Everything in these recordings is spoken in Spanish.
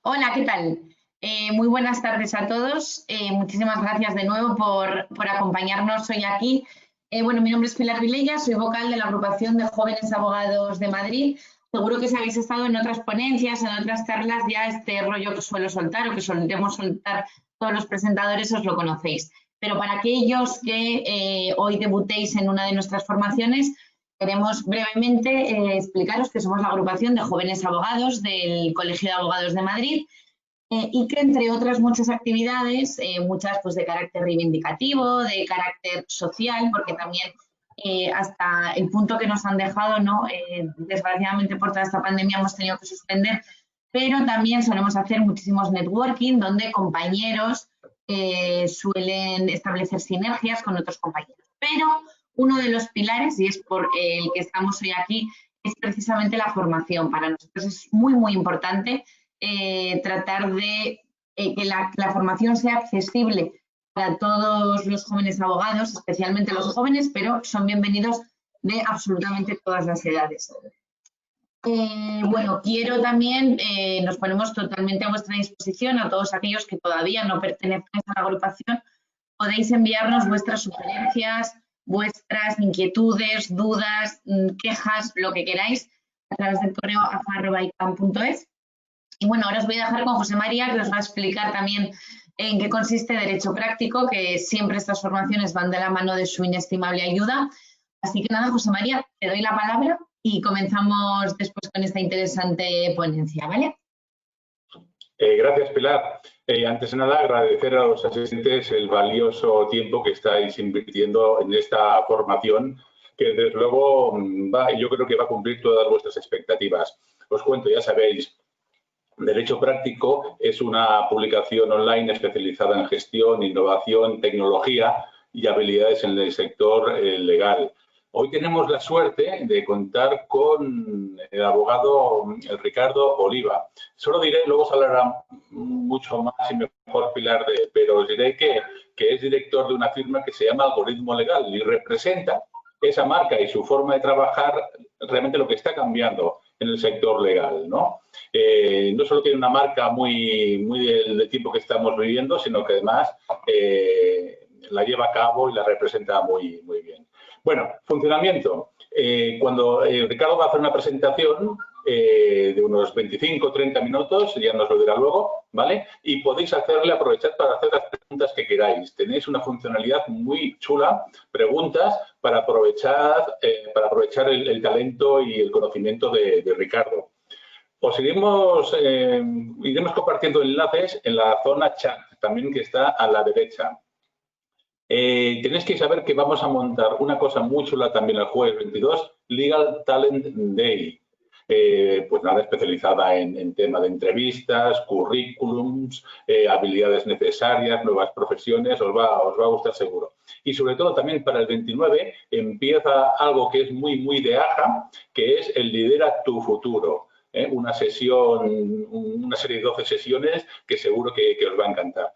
Hola, ¿qué tal? Muy buenas tardes a todos. Muchísimas gracias de nuevo por acompañarnos hoy aquí. Bueno, mi nombre es Pilar Vilella, soy vocal de la agrupación de jóvenes abogados de Madrid. Seguro que si habéis estado en otras ponencias, en otras charlas, ya este rollo que suelo soltar o que solemos soltar todos los presentadores os lo conocéis. Pero para aquellos que hoy debutéis en una de nuestras formaciones, queremos brevemente explicaros que somos la agrupación de jóvenes abogados del Colegio de Abogados de Madrid y que entre otras muchas actividades, muchas pues de carácter reivindicativo, de carácter social, porque también hasta el punto que nos han dejado, ¿no? Desgraciadamente por toda esta pandemia hemos tenido que suspender, pero también solemos hacer muchísimos networking donde compañeros suelen establecer sinergias con otros compañeros. Pero uno de los pilares, y es por el que estamos hoy aquí, es precisamente la formación. Para nosotros es muy, muy importante tratar de que la formación sea accesible para todos los jóvenes abogados, especialmente los jóvenes, pero son bienvenidos de absolutamente todas las edades. Bueno, quiero también, nos ponemos totalmente a vuestra disposición a todos aquellos que todavía no pertenecen a la agrupación. Podéis enviarnos vuestras sugerencias, vuestras inquietudes, dudas, quejas, lo que queráis, a través del correo afa@icam.es. Y bueno, ahora os voy a dejar con José María, que os va a explicar también en qué consiste Derecho Práctico, que siempre estas formaciones van de la mano de su inestimable ayuda. Así que nada, José María, te doy la palabra y comenzamos después con esta interesante ponencia, ¿vale? Gracias, Pilar. Antes de nada, agradecer a los asistentes el valioso tiempo que estáis invirtiendo en esta formación, que desde luego yo creo que va a cumplir todas vuestras expectativas. Os cuento, ya sabéis, Derecho Práctico es una publicación online especializada en gestión, innovación, tecnología y habilidades en el sector legal. Hoy tenemos la suerte de contar con el abogado Ricardo Oliva. Solo diré, luego se hablará mucho más y mejor Pilar, pero os diré que es director de una firma que se llama Algoritmo Legal y representa esa marca y su forma de trabajar realmente lo que está cambiando en el sector legal, ¿no? No solo tiene una marca muy del tiempo que estamos viviendo, sino que además la lleva a cabo y la representa muy bien. Bueno, funcionamiento. Cuando Ricardo va a hacer una presentación de unos 25 o 30 minutos, ya nos lo dirá luego, ¿vale? Y podéis aprovechar para hacer las preguntas que queráis. Tenéis una funcionalidad muy chula, preguntas, para aprovechar el talento y el conocimiento de Ricardo. Os iremos compartiendo enlaces en la zona chat, también que está a la derecha. Tenéis que saber que vamos a montar una cosa muy chula también el jueves 22, Legal Talent Day. Pues nada, especializada en tema de entrevistas, currículums, habilidades necesarias, nuevas profesiones, os va a gustar seguro. Y sobre todo también para el 29 empieza algo que es muy de AJA, que es el Lidera tu Futuro. Una serie de 12 sesiones que seguro que os va a encantar.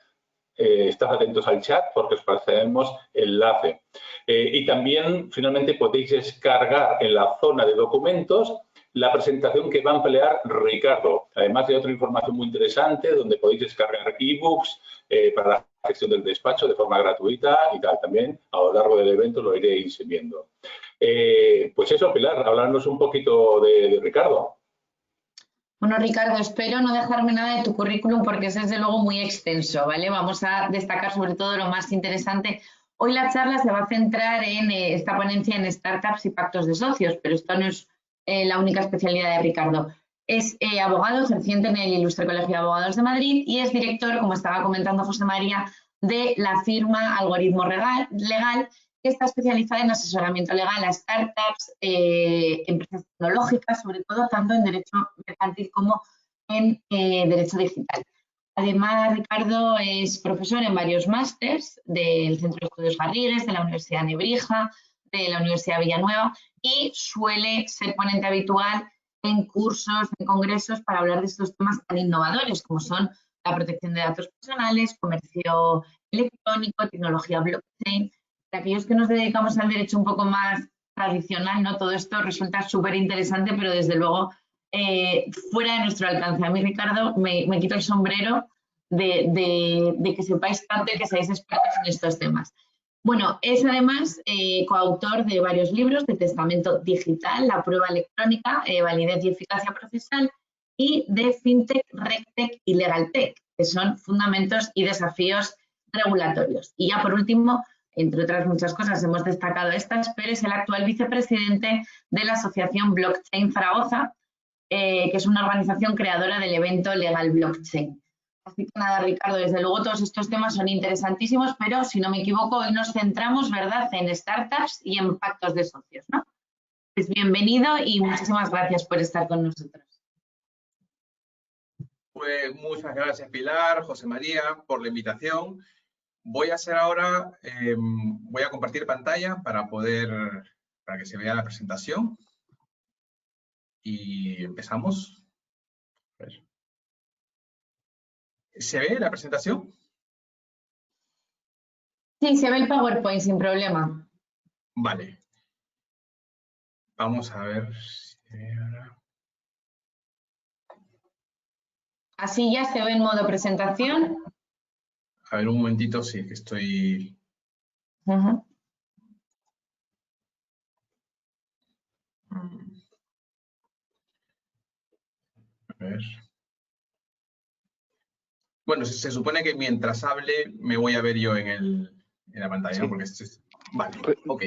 Estad atentos al chat porque os pasaremos enlace. Y también, finalmente, podéis descargar en la zona de documentos la presentación que va a emplear Ricardo. Además de otra información muy interesante donde podéis descargar ebooks para la gestión del despacho de forma gratuita y tal. También a lo largo del evento lo iréis viendo. Pues eso, Pilar, hablarnos un poquito de Ricardo. Bueno, Ricardo, espero no dejarme nada de tu currículum porque es desde luego muy extenso, ¿vale? Vamos a destacar sobre todo lo más interesante. Hoy la charla se va a centrar en esta ponencia en startups y pactos de socios, pero esto no es la única especialidad de Ricardo. Es abogado ejerciente en el Ilustre Colegio de Abogados de Madrid y es director, como estaba comentando José María, de la firma Algoritmo Legal, que está especializada en asesoramiento legal a startups, empresas tecnológicas, sobre todo tanto en derecho mercantil como en derecho digital. Además, Ricardo es profesor en varios másters del Centro de Estudios Garrigues, de la Universidad Nebrija, de la Universidad Villanueva y suele ser ponente habitual en cursos, en congresos para hablar de estos temas tan innovadores como son la protección de datos personales, comercio electrónico, tecnología blockchain. Para aquellos que nos dedicamos al derecho un poco más tradicional, ¿no? Todo esto resulta súper interesante, pero desde luego fuera de nuestro alcance. A mí, Ricardo, me quito el sombrero de que sepáis tanto y que seáis expertos en estos temas. Bueno, es además coautor de varios libros de testamento digital, la prueba electrónica, validez y eficacia procesal, y de FinTech, RegTech y LegalTech, que son fundamentos y desafíos regulatorios. Y ya por último, entre otras muchas cosas, hemos destacado estas, pero es el actual vicepresidente de la Asociación Blockchain Zaragoza, que es una organización creadora del evento Legal Blockchain. Así que nada, Ricardo, desde luego todos estos temas son interesantísimos, pero si no me equivoco, hoy nos centramos, ¿verdad?, en startups y en pactos de socios, ¿no? Pues bienvenido y muchísimas gracias por estar con nosotros. Pues muchas gracias, Pilar, José María, por la invitación. Voy a hacer ahora, voy a compartir pantalla para que se vea la presentación. Y empezamos. A ver. ¿Se ve la presentación? Sí, se ve el PowerPoint sin problema. Vale. Vamos a ver si se ve ahora. Así ya se ve en modo presentación. A ver, un momentito, sí, que estoy... Uh-huh. A ver. Bueno, se supone que mientras hable me voy a ver yo en la pantalla, sí. ¿no? Porque vale, ok.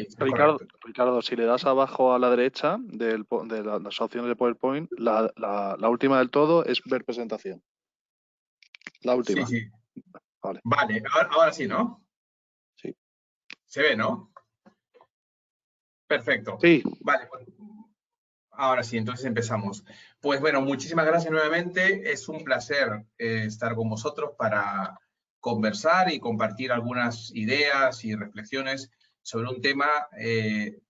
Ricardo, si le das abajo a la derecha de las opciones de PowerPoint, la última del todo es ver presentación. La última. Sí, sí. Vale. Vale, ahora sí, ¿no? Sí. ¿Se ve, no? Perfecto. Sí. Vale, pues, ahora sí, entonces empezamos. Pues bueno, muchísimas gracias nuevamente. Es un placer estar con vosotros para conversar y compartir algunas ideas y reflexiones sobre un tema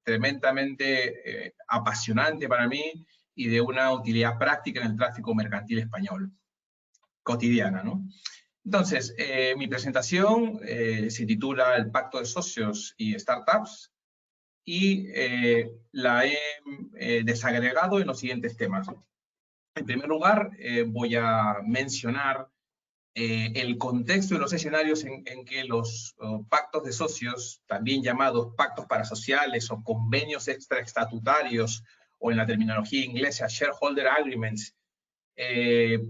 tremendamente apasionante para mí y de una utilidad práctica en el tráfico mercantil español, cotidiana, ¿no? Entonces, mi presentación se titula El Pacto de Socios y Startups y la he desagregado en los siguientes temas. En primer lugar, voy a mencionar el contexto y los escenarios en que los pactos de socios, también llamados pactos parasociales o convenios extraestatutarios, o en la terminología inglesa shareholder agreements,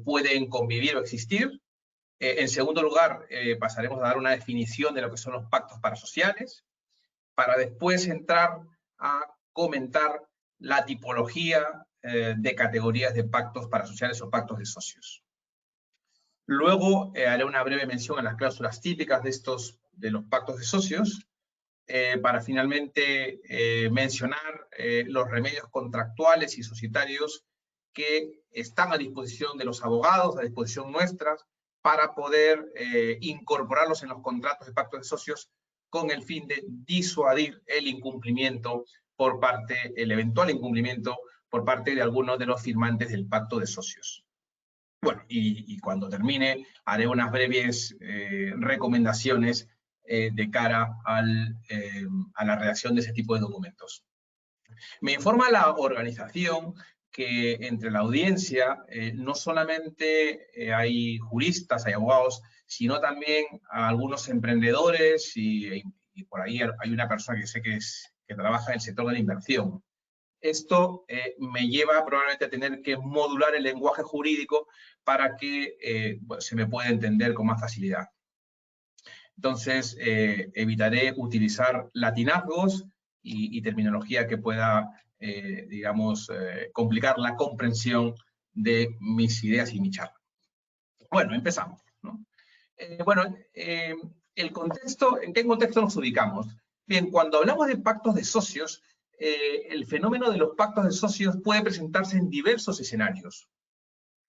pueden convivir o existir. En segundo lugar, pasaremos a dar una definición de lo que son los pactos parasociales, para después entrar a comentar la tipología de categorías de pactos parasociales o pactos de socios. Luego haré una breve mención a las cláusulas típicas de los pactos de socios, para finalmente mencionar los remedios contractuales y societarios que están a disposición de los abogados, a disposición nuestras, para poder incorporarlos en los contratos de pactos de socios con el fin de disuadir el incumplimiento el eventual incumplimiento por parte de algunos de los firmantes del pacto de socios. Bueno, y cuando termine haré unas breves recomendaciones de cara a la redacción de ese tipo de documentos. Me informa la organización que entre la audiencia no solamente hay juristas, hay abogados, sino también a algunos emprendedores y por ahí hay una persona que sé que trabaja en el sector de la inversión. Esto me lleva probablemente a tener que modular el lenguaje jurídico para que se me pueda entender con más facilidad. Entonces, evitaré utilizar latinazgos y terminología que pueda, digamos, complicar la comprensión de mis ideas y mi charla. Bueno, empezamos, ¿no? El contexto, ¿en qué contexto nos ubicamos? Bien, cuando hablamos de pactos de socios, el fenómeno de los pactos de socios puede presentarse en diversos escenarios.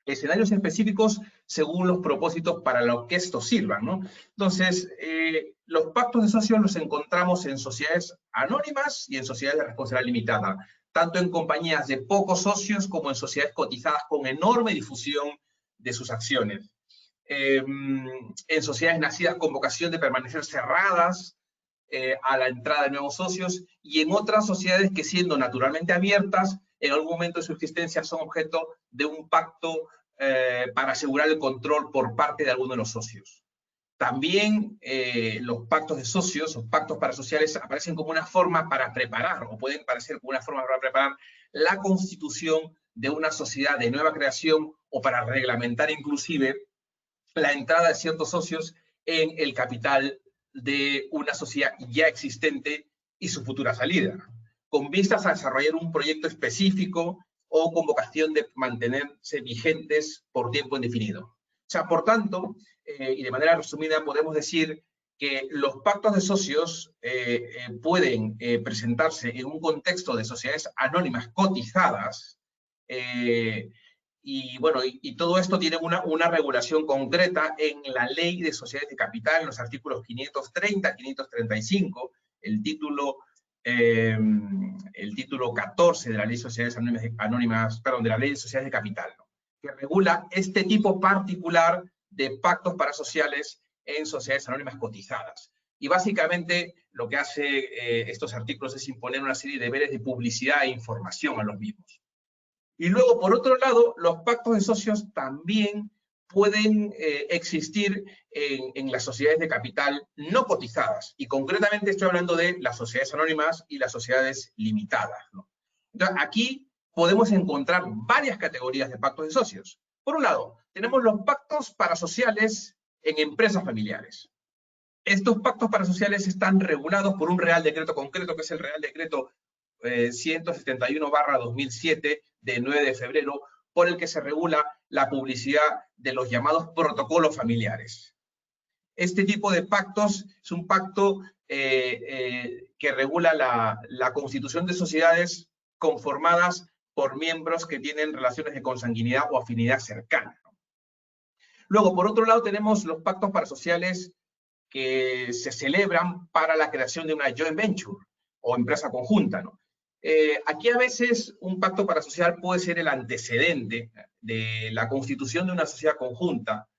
Escenarios específicos según los propósitos para los que estos sirvan, ¿no? Entonces, los pactos de socios los encontramos en sociedades anónimas y en sociedades de responsabilidad limitada, tanto en compañías de pocos socios como en sociedades cotizadas con enorme difusión de sus acciones. En sociedades nacidas con vocación de permanecer cerradas a la entrada de nuevos socios, y en otras sociedades que, siendo naturalmente abiertas, en algún momento de su existencia son objeto de un pacto para asegurar el control por parte de alguno de los socios. También los pactos de socios o pactos parasociales aparecen como una forma para preparar, o pueden aparecer como una forma para preparar la constitución de una sociedad de nueva creación o para reglamentar inclusive la entrada de ciertos socios en el capital de una sociedad ya existente y su futura salida, con vistas a desarrollar un proyecto específico o con vocación de mantenerse vigentes por tiempo indefinido. O sea, por tanto, y de manera resumida, podemos decir que los pactos de socios pueden presentarse en un contexto de sociedades anónimas cotizadas, y bueno, y todo esto tiene una regulación concreta en la Ley de Sociedades de Capital, en los artículos 530, 535, el título 14 de la Ley de Sociedades Anónimas, perdón, de la Ley de Sociedades de Capital, ¿no?, que regula este tipo particular de pactos parasociales en sociedades anónimas cotizadas. Y básicamente lo que hace estos artículos es imponer una serie de deberes de publicidad e información a los mismos. Y luego, por otro lado, los pactos de socios también pueden existir en las sociedades de capital no cotizadas. Y concretamente estoy hablando de las sociedades anónimas y las sociedades limitadas, ¿no? Entonces, aquí podemos encontrar varias categorías de pactos de socios. Por un lado, tenemos los pactos parasociales en empresas familiares. Estos pactos parasociales están regulados por un Real Decreto concreto, que es el Real Decreto 171/2007, de 9 de febrero, por el que se regula la publicidad de los llamados protocolos familiares. Este tipo de pactos es un pacto que regula la constitución de sociedades conformadas por miembros que tienen relaciones de consanguinidad o afinidad cercana, ¿no? Luego, por otro lado, tenemos los pactos parasociales que se celebran para la creación de una joint venture o empresa conjunta, ¿no? Aquí a veces un pacto parasocial puede ser el antecedente de la constitución de una sociedad conjunta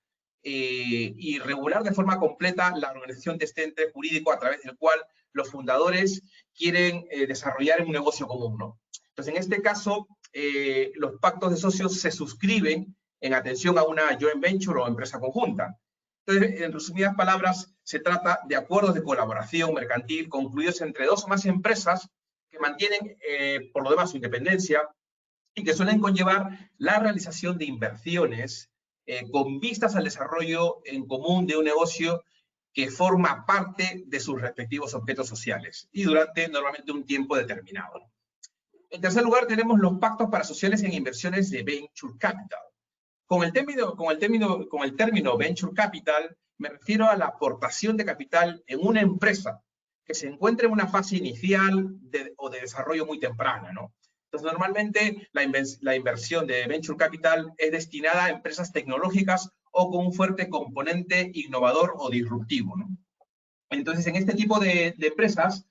y regular de forma completa la organización de este ente jurídico a través del cual los fundadores quieren desarrollar un negocio común, ¿no? Entonces, en este caso, los pactos de socios se suscriben en atención a una joint venture o empresa conjunta. Entonces, en resumidas palabras, se trata de acuerdos de colaboración mercantil concluidos entre dos o más empresas que mantienen, por lo demás, su independencia y que suelen conllevar la realización de inversiones con vistas al desarrollo en común de un negocio que forma parte de sus respectivos objetos sociales y durante normalmente un tiempo determinado. En tercer lugar, tenemos los pactos parasociales en inversiones de venture capital. Con el término venture capital me refiero a la aportación de capital en una empresa que se encuentra en una fase inicial o de desarrollo muy temprana, ¿no? Entonces, normalmente la inversión de venture capital es destinada a empresas tecnológicas o con un fuerte componente innovador o disruptivo, ¿no? Entonces, en este tipo de empresas,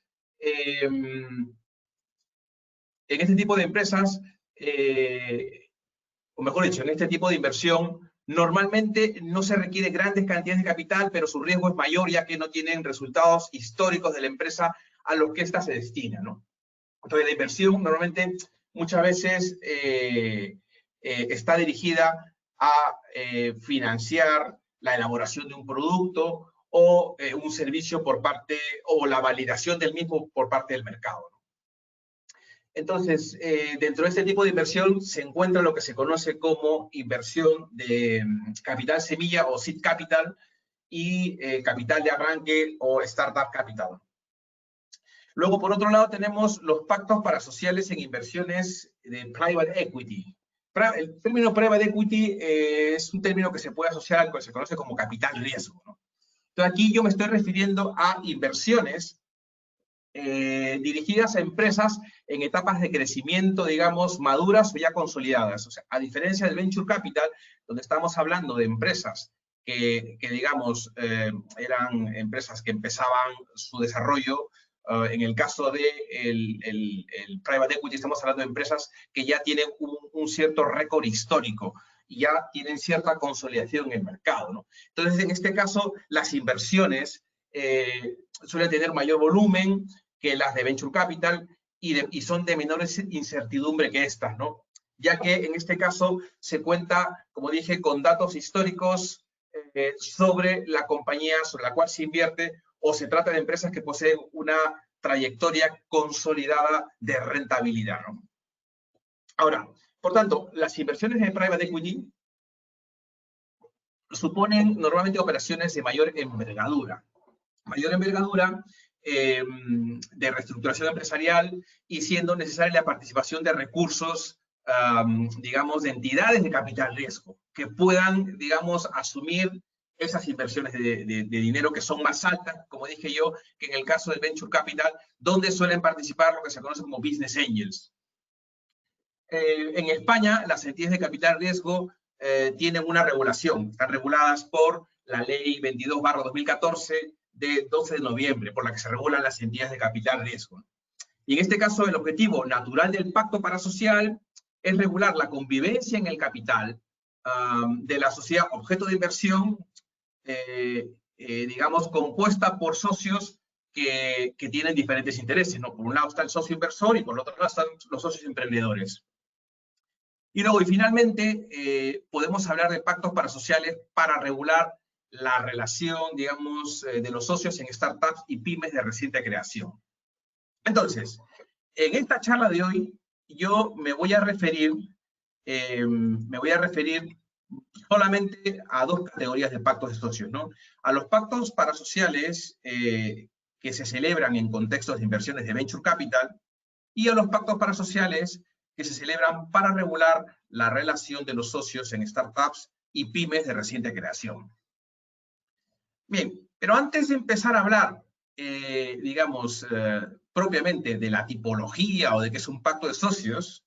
o mejor dicho, en este tipo de inversión, normalmente no se requiere grandes cantidades de capital, pero su riesgo es mayor ya que no tienen resultados históricos de la empresa a los que ésta se destina, ¿no? Entonces, la inversión normalmente muchas veces está dirigida a financiar la elaboración de un producto o un servicio por parte, o la validación del mismo por parte del mercado, ¿no? Entonces, dentro de este tipo de inversión se encuentra lo que se conoce como inversión de capital semilla o seed capital y capital de arranque o startup capital. Luego, por otro lado, tenemos los pactos parasociales en inversiones de private equity. El término private equity es un término que se puede asociar al que se conoce como capital riesgo, ¿no? Entonces, aquí yo me estoy refiriendo a inversiones dirigidas a empresas en etapas de crecimiento, digamos, maduras o ya consolidadas. O sea, a diferencia del venture capital, donde estamos hablando de empresas que digamos, eran empresas que empezaban su desarrollo. En el caso del private equity, estamos hablando de empresas que ya tienen un cierto récord histórico y ya tienen cierta consolidación en el mercado, ¿no? Entonces, en este caso, las inversiones suelen tener mayor volumen que las de venture capital y son de menor incertidumbre que estas, ¿no? Ya que en este caso se cuenta, como dije, con datos históricos sobre la compañía sobre la cual se invierte, o se trata de empresas que poseen una trayectoria consolidada de rentabilidad, ¿no? Ahora, por tanto, las inversiones de private equity suponen normalmente operaciones de mayor envergadura. De reestructuración empresarial, y siendo necesaria la participación de recursos, digamos, de entidades de capital riesgo, que puedan, digamos, asumir esas inversiones de dinero que son más altas, como dije yo, que en el caso del Venture Capital, donde suelen participar lo que se conoce como Business Angels. En España, las entidades de capital riesgo tienen una regulación, están reguladas por la Ley 22/2014 de 12 de noviembre, por la que se regulan las entidades de capital riesgo. Y en este caso, el objetivo natural del pacto parasocial es regular la convivencia en el capital de la sociedad objeto de inversión, digamos, compuesta por socios que tienen diferentes intereses, ¿no? Por un lado está el socio inversor y por el otro lado están los socios emprendedores. Y luego, y finalmente, podemos hablar de pactos parasociales para regular la relación, digamos, de los socios en startups y pymes de reciente creación. Entonces, en esta charla de hoy, yo me voy a referir solamente a dos categorías de pactos de socios, ¿no? A los pactos parasociales que se celebran en contextos de inversiones de venture capital, y a los pactos parasociales que se celebran para regular la relación de los socios en startups y pymes de reciente creación. Bien, pero antes de empezar a hablar, digamos, propiamente de la tipología o de qué es un pacto de socios,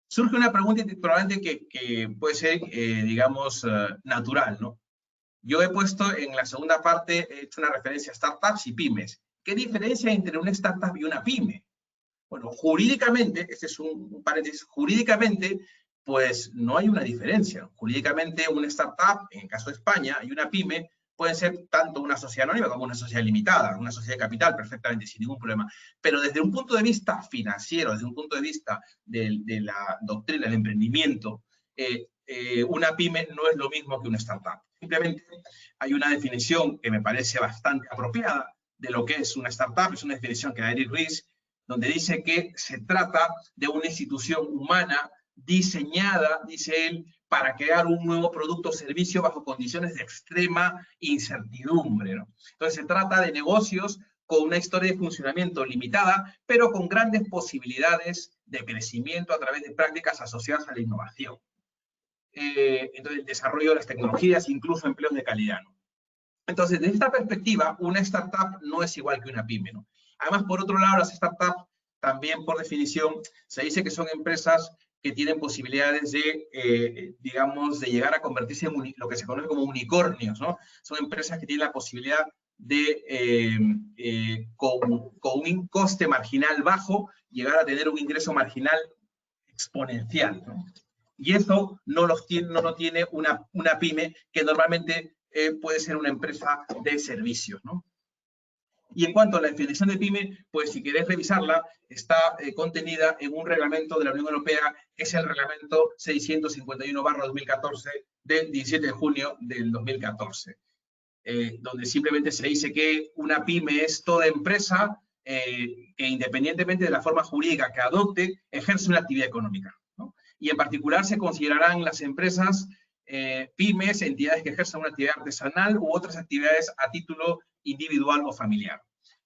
surge una pregunta probablemente que puede ser, digamos, natural, ¿no? Yo he puesto en la segunda parte, he hecho una referencia a startups y pymes. ¿Qué diferencia hay entre una startup y una pyme? Bueno, jurídicamente, este es un paréntesis, jurídicamente, pues no hay una diferencia. Jurídicamente, una startup, en el caso de España, y una pyme, pueden ser tanto una sociedad anónima como una sociedad limitada, una sociedad de capital, perfectamente, sin ningún problema. Pero desde un punto de vista financiero, desde un punto de vista de la doctrina del emprendimiento, una pyme no es lo mismo que una startup. Simplemente hay una definición que me parece bastante apropiada de lo que es una startup, es una definición que da Eric Ries, donde dice que se trata de una institución humana diseñada, dice él, para crear un nuevo producto o servicio bajo condiciones de extrema incertidumbre, ¿no? Entonces se trata de negocios con una historia de funcionamiento limitada, pero con grandes posibilidades de crecimiento a través de prácticas asociadas a la innovación. Entonces el desarrollo de las tecnologías, incluso empleos de calidad, ¿no? Entonces, desde esta perspectiva, una startup no es igual que una pyme, ¿no? Además, por otro lado, las startups, también por definición, se dice que son empresas que tienen posibilidades de, digamos, de llegar a convertirse en lo que se conoce como unicornios, ¿no? Son empresas que tienen la posibilidad de, con un coste marginal bajo, llegar a tener un ingreso marginal exponencial, ¿no? Y eso no lo tiene una pyme, que normalmente puede ser una empresa de servicios, ¿no? Y en cuanto a la definición de pyme, pues si queréis revisarla, está contenida en un reglamento de la Unión Europea, que es el reglamento 651/2014 del 17 de junio del 2014, donde simplemente se dice que una pyme es toda empresa que, independientemente de la forma jurídica que adopte, ejerce una actividad económica, ¿no? Y en particular se considerarán las empresas pymes, entidades que ejercen una actividad artesanal u otras actividades a título individual o familiar.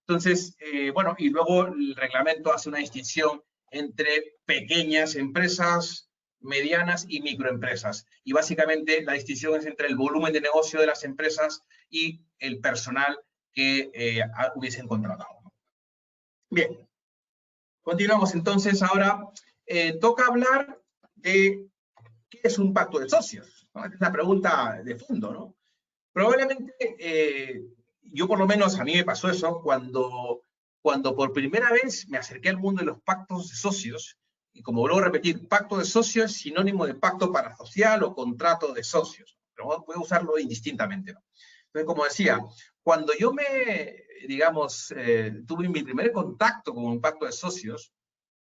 Entonces, bueno, y luego el reglamento hace una distinción entre pequeñas empresas, medianas y microempresas. Y básicamente la distinción es entre el volumen de negocio de las empresas y el personal que hubiesen contratado. Bien, continuamos entonces. Ahora toca hablar de qué es un pacto de socios, ¿no? Es una pregunta de fondo, ¿no? Probablemente, yo por lo menos, a mí me pasó eso cuando por primera vez me acerqué al mundo de los pactos de socios, y como vuelvo a repetir, pacto de socios es sinónimo de pacto parasocial o contrato de socios, pero voy a usarlo indistintamente, ¿no? Entonces, como decía, cuando yo digamos, tuve mi primer contacto con un pacto de socios,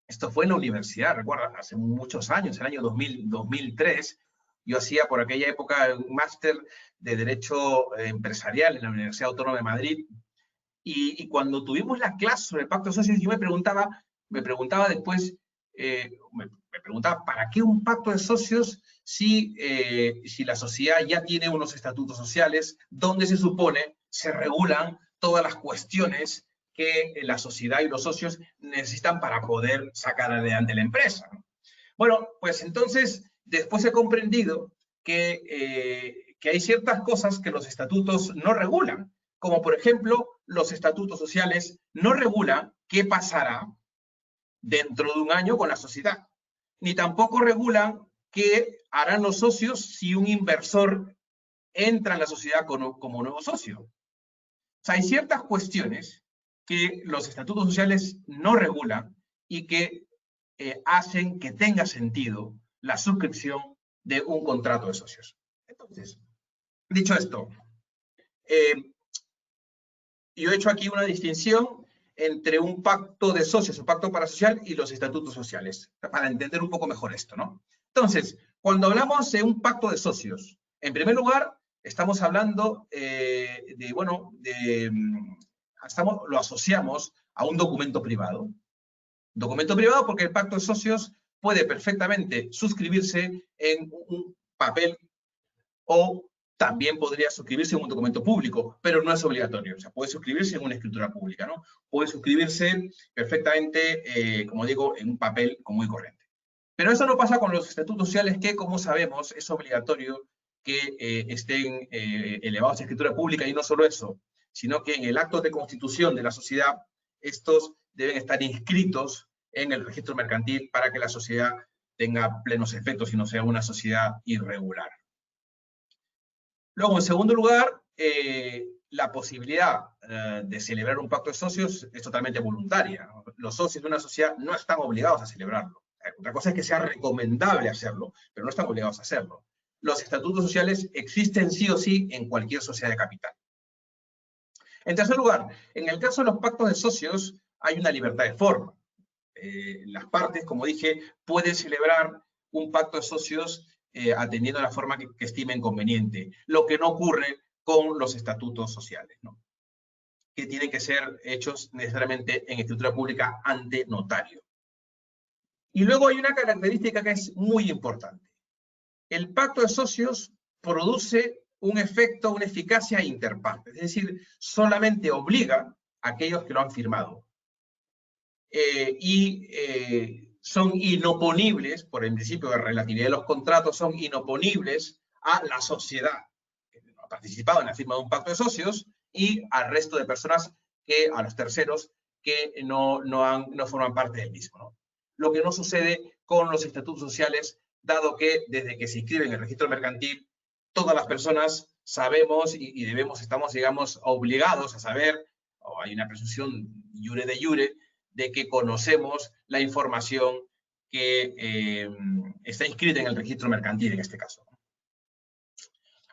Esto fue en la universidad, recuerda, hace muchos años, el año 2003, yo hacía por aquella época un máster de Derecho Empresarial en la Universidad Autónoma de Madrid, y cuando tuvimos la clase sobre el pacto de socios, yo me preguntaba después, me preguntaba, ¿para qué un pacto de socios si la sociedad ya tiene unos estatutos sociales donde se supone se regulan todas las cuestiones que la sociedad y los socios necesitan para poder sacar adelante la empresa? Bueno, pues entonces, después he comprendido que hay ciertas cosas que los estatutos no regulan, como por ejemplo, los estatutos sociales no regulan qué pasará dentro de un año con la sociedad, ni tampoco regulan qué harán los socios si un inversor entra en la sociedad como nuevo socio. O sea, hay ciertas cuestiones que los estatutos sociales no regulan y que hacen que tenga sentido la suscripción de un contrato de socios. Entonces, dicho esto, yo he hecho aquí una distinción entre un pacto de socios, un pacto parasocial y los estatutos sociales, para entender un poco mejor esto, ¿no? Entonces, cuando hablamos de un pacto de socios, en primer lugar, estamos hablando lo asociamos a un documento privado. Documento privado porque el pacto de socios puede perfectamente suscribirse en un papel o también podría suscribirse en un documento público, pero no es obligatorio. O sea, puede suscribirse en una escritura pública, ¿no? Puede suscribirse perfectamente, como digo, en un papel común y corriente. Pero eso no pasa con los estatutos sociales que, como sabemos, es obligatorio que estén elevados a escritura pública, y no solo eso, sino que en el acto de constitución de la sociedad, estos deben estar inscritos en el registro mercantil para que la sociedad tenga plenos efectos y no sea una sociedad irregular. Luego, en segundo lugar, la posibilidad de celebrar un pacto de socios es totalmente voluntaria. Los socios de una sociedad no están obligados a celebrarlo. Otra cosa es que sea recomendable hacerlo, pero no están obligados a hacerlo. Los estatutos sociales existen sí o sí en cualquier sociedad de capital. En tercer lugar, en el caso de los pactos de socios, hay una libertad de forma. Las partes, como dije, pueden celebrar un pacto de socios atendiendo a la forma que estimen conveniente, lo que no ocurre con los estatutos sociales, ¿no? Que tienen que ser hechos necesariamente en escritura pública ante notario. Y luego hay una característica que es muy importante. El pacto de socios produce un efecto, una eficacia interparte, es decir, solamente obliga a aquellos que lo han firmado. Son inoponibles, por el principio de relatividad de los contratos, son inoponibles a la sociedad que ha participado en la firma de un pacto de socios y al resto de personas, a los terceros, que no forman parte del mismo, ¿no? Lo que no sucede con los estatutos sociales, dado que desde que se inscribe en el registro mercantil, todas las personas sabemos y estamos, digamos, obligados a saber, o hay una presunción iure de iure, de que conocemos la información que está inscrita en el registro mercantil en este caso.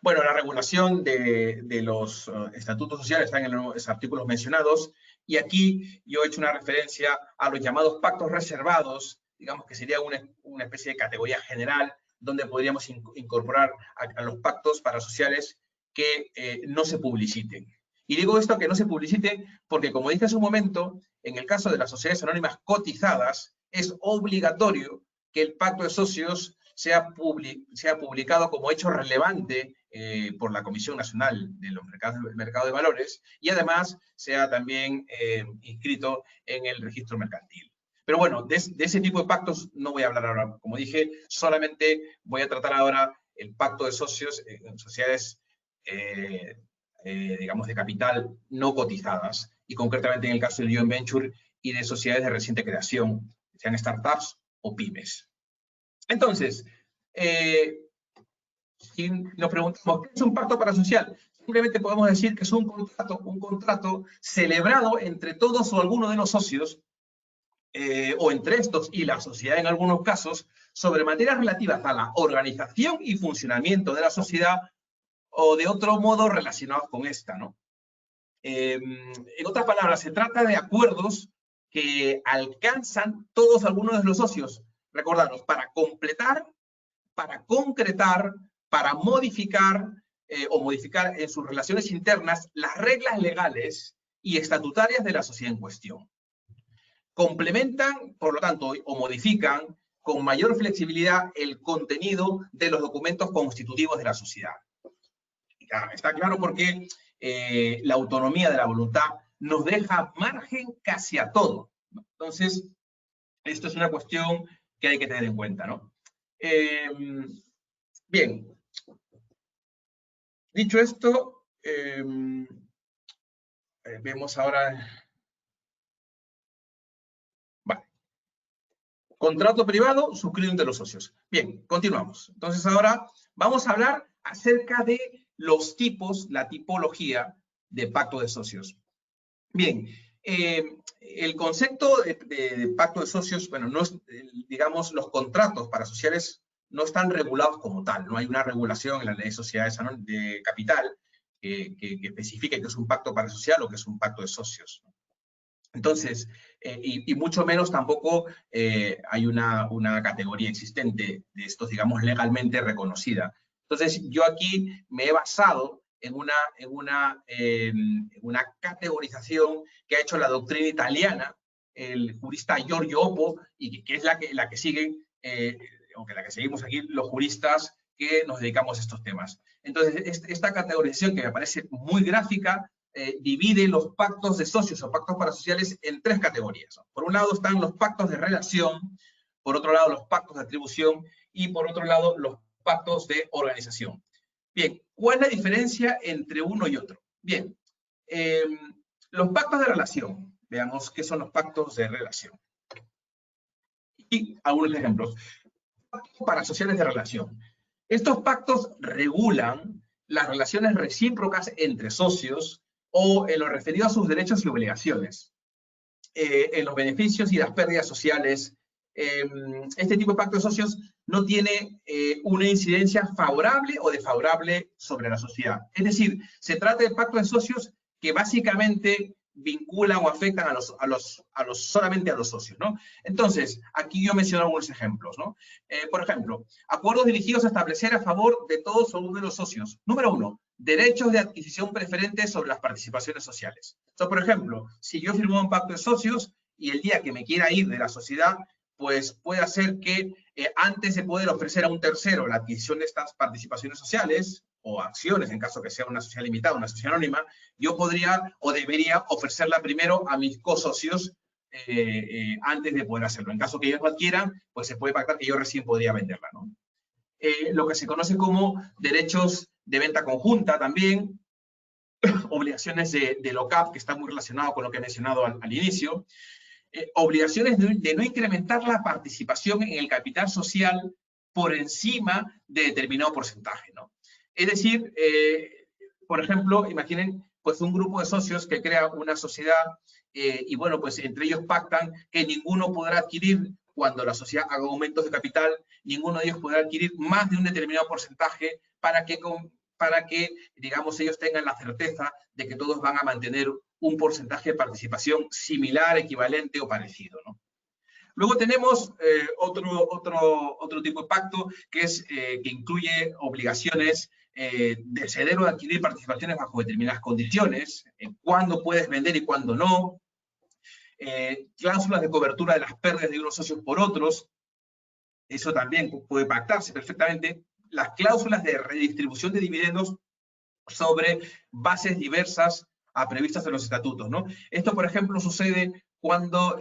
Bueno, la regulación de los estatutos sociales está en los artículos mencionados, y aquí yo he hecho una referencia a los llamados pactos reservados, digamos que sería una especie de categoría general donde podríamos incorporar a los pactos parasociales que no se publiciten. Y digo esto, que no se publicite, porque como dije hace un momento, en el caso de las sociedades anónimas cotizadas, es obligatorio que el pacto de socios sea publicado como hecho relevante por la Comisión Nacional de los Mercados de Valores, y además sea también inscrito en el registro mercantil. Pero bueno, de ese tipo de pactos no voy a hablar ahora. Como dije, solamente voy a tratar ahora el pacto de socios en sociedades digamos, de capital no cotizadas, y concretamente en el caso del joint venture y de sociedades de reciente creación, sean startups o pymes. Entonces, si nos preguntamos, ¿qué es un pacto parasocial? Simplemente podemos decir que es un contrato celebrado entre todos o alguno de los socios, o entre estos y la sociedad en algunos casos, sobre materias relativas a la organización y funcionamiento de la sociedad, o de otro modo relacionados con esta, ¿no? En otras palabras, se trata de acuerdos que alcanzan todos algunos de los socios. Recordaros, para completar, para concretar, para modificar o modificar en sus relaciones internas las reglas legales y estatutarias de la sociedad en cuestión. Complementan, por lo tanto, o modifican con mayor flexibilidad el contenido de los documentos constitutivos de la sociedad. Está claro porque la autonomía de la voluntad nos deja margen casi a todo, ¿no? Entonces, esto es una cuestión que hay que tener en cuenta, ¿no? Bien. Dicho esto, vemos ahora... Vale. Contrato privado suscrito entre los socios. Bien, continuamos. Entonces ahora vamos a hablar acerca de los tipos, la tipología de pacto de socios. Bien, el concepto de pacto de socios, bueno, no es, digamos, los contratos parasociales no están regulados como tal. No hay una regulación en la ley de sociedades de capital que especifique que es un pacto parasocial o que es un pacto de socios. Entonces, y mucho menos tampoco hay una categoría existente de estos, digamos, legalmente reconocida. Entonces, yo aquí me he basado en una categorización que ha hecho la doctrina italiana, el jurista Giorgio Oppo, y que es la que siguen, aunque la que seguimos aquí, los juristas que nos dedicamos a estos temas. Entonces, esta categorización, que me parece muy gráfica, divide los pactos de socios o pactos parasociales en tres categorías. Por un lado están los pactos de relación, por otro lado los pactos de atribución y por otro lado los pactos de organización. Bien, ¿cuál es la diferencia entre uno y otro? Bien, los pactos de relación. Veamos qué son los pactos de relación. Y algunos ejemplos. Pactos parasociales de relación. Estos pactos regulan las relaciones recíprocas entre socios o en lo referido a sus derechos y obligaciones, en los beneficios y las pérdidas sociales. Este tipo de pacto de socios no tiene una incidencia favorable o desfavorable sobre la sociedad. Es decir, se trata de pactos de socios que básicamente vinculan o afectan solamente a los socios, ¿no? Entonces, aquí yo menciono algunos ejemplos, ¿no? Por ejemplo, acuerdos dirigidos a establecer a favor de todos o uno de los socios. Número 1, derechos de adquisición preferentes sobre las participaciones sociales. Entonces, por ejemplo, si yo firmo un pacto de socios y el día que me quiera ir de la sociedad, pues puede hacer que antes de poder ofrecer a un tercero la adquisición de estas participaciones sociales, o acciones, en caso que sea una sociedad limitada, una sociedad anónima, yo podría o debería ofrecerla primero a mis co-socios antes de poder hacerlo. En caso que ellos lo adquieran, pues se puede pactar que yo recién podría venderla, ¿no? Lo que se conoce como derechos de venta conjunta también, obligaciones de lock-up, que está muy relacionado con lo que he mencionado al inicio, obligaciones de no incrementar la participación en el capital social por encima de determinado porcentaje, ¿no? Es decir, por ejemplo, imaginen pues un grupo de socios que crea una sociedad y bueno, pues entre ellos pactan que ninguno podrá adquirir, cuando la sociedad haga aumentos de capital, ninguno de ellos podrá adquirir más de un determinado porcentaje para que, digamos, ellos tengan la certeza de que todos van a mantener un porcentaje de participación similar, equivalente o parecido, ¿no? Luego tenemos otro tipo de pacto que incluye obligaciones de ceder o de adquirir participaciones bajo determinadas condiciones, cuándo puedes vender y cuándo no, cláusulas de cobertura de las pérdidas de unos socios por otros, eso también puede pactarse perfectamente, las cláusulas de redistribución de dividendos sobre bases diversas a previstas en los estatutos, ¿no? Esto, por ejemplo, sucede cuando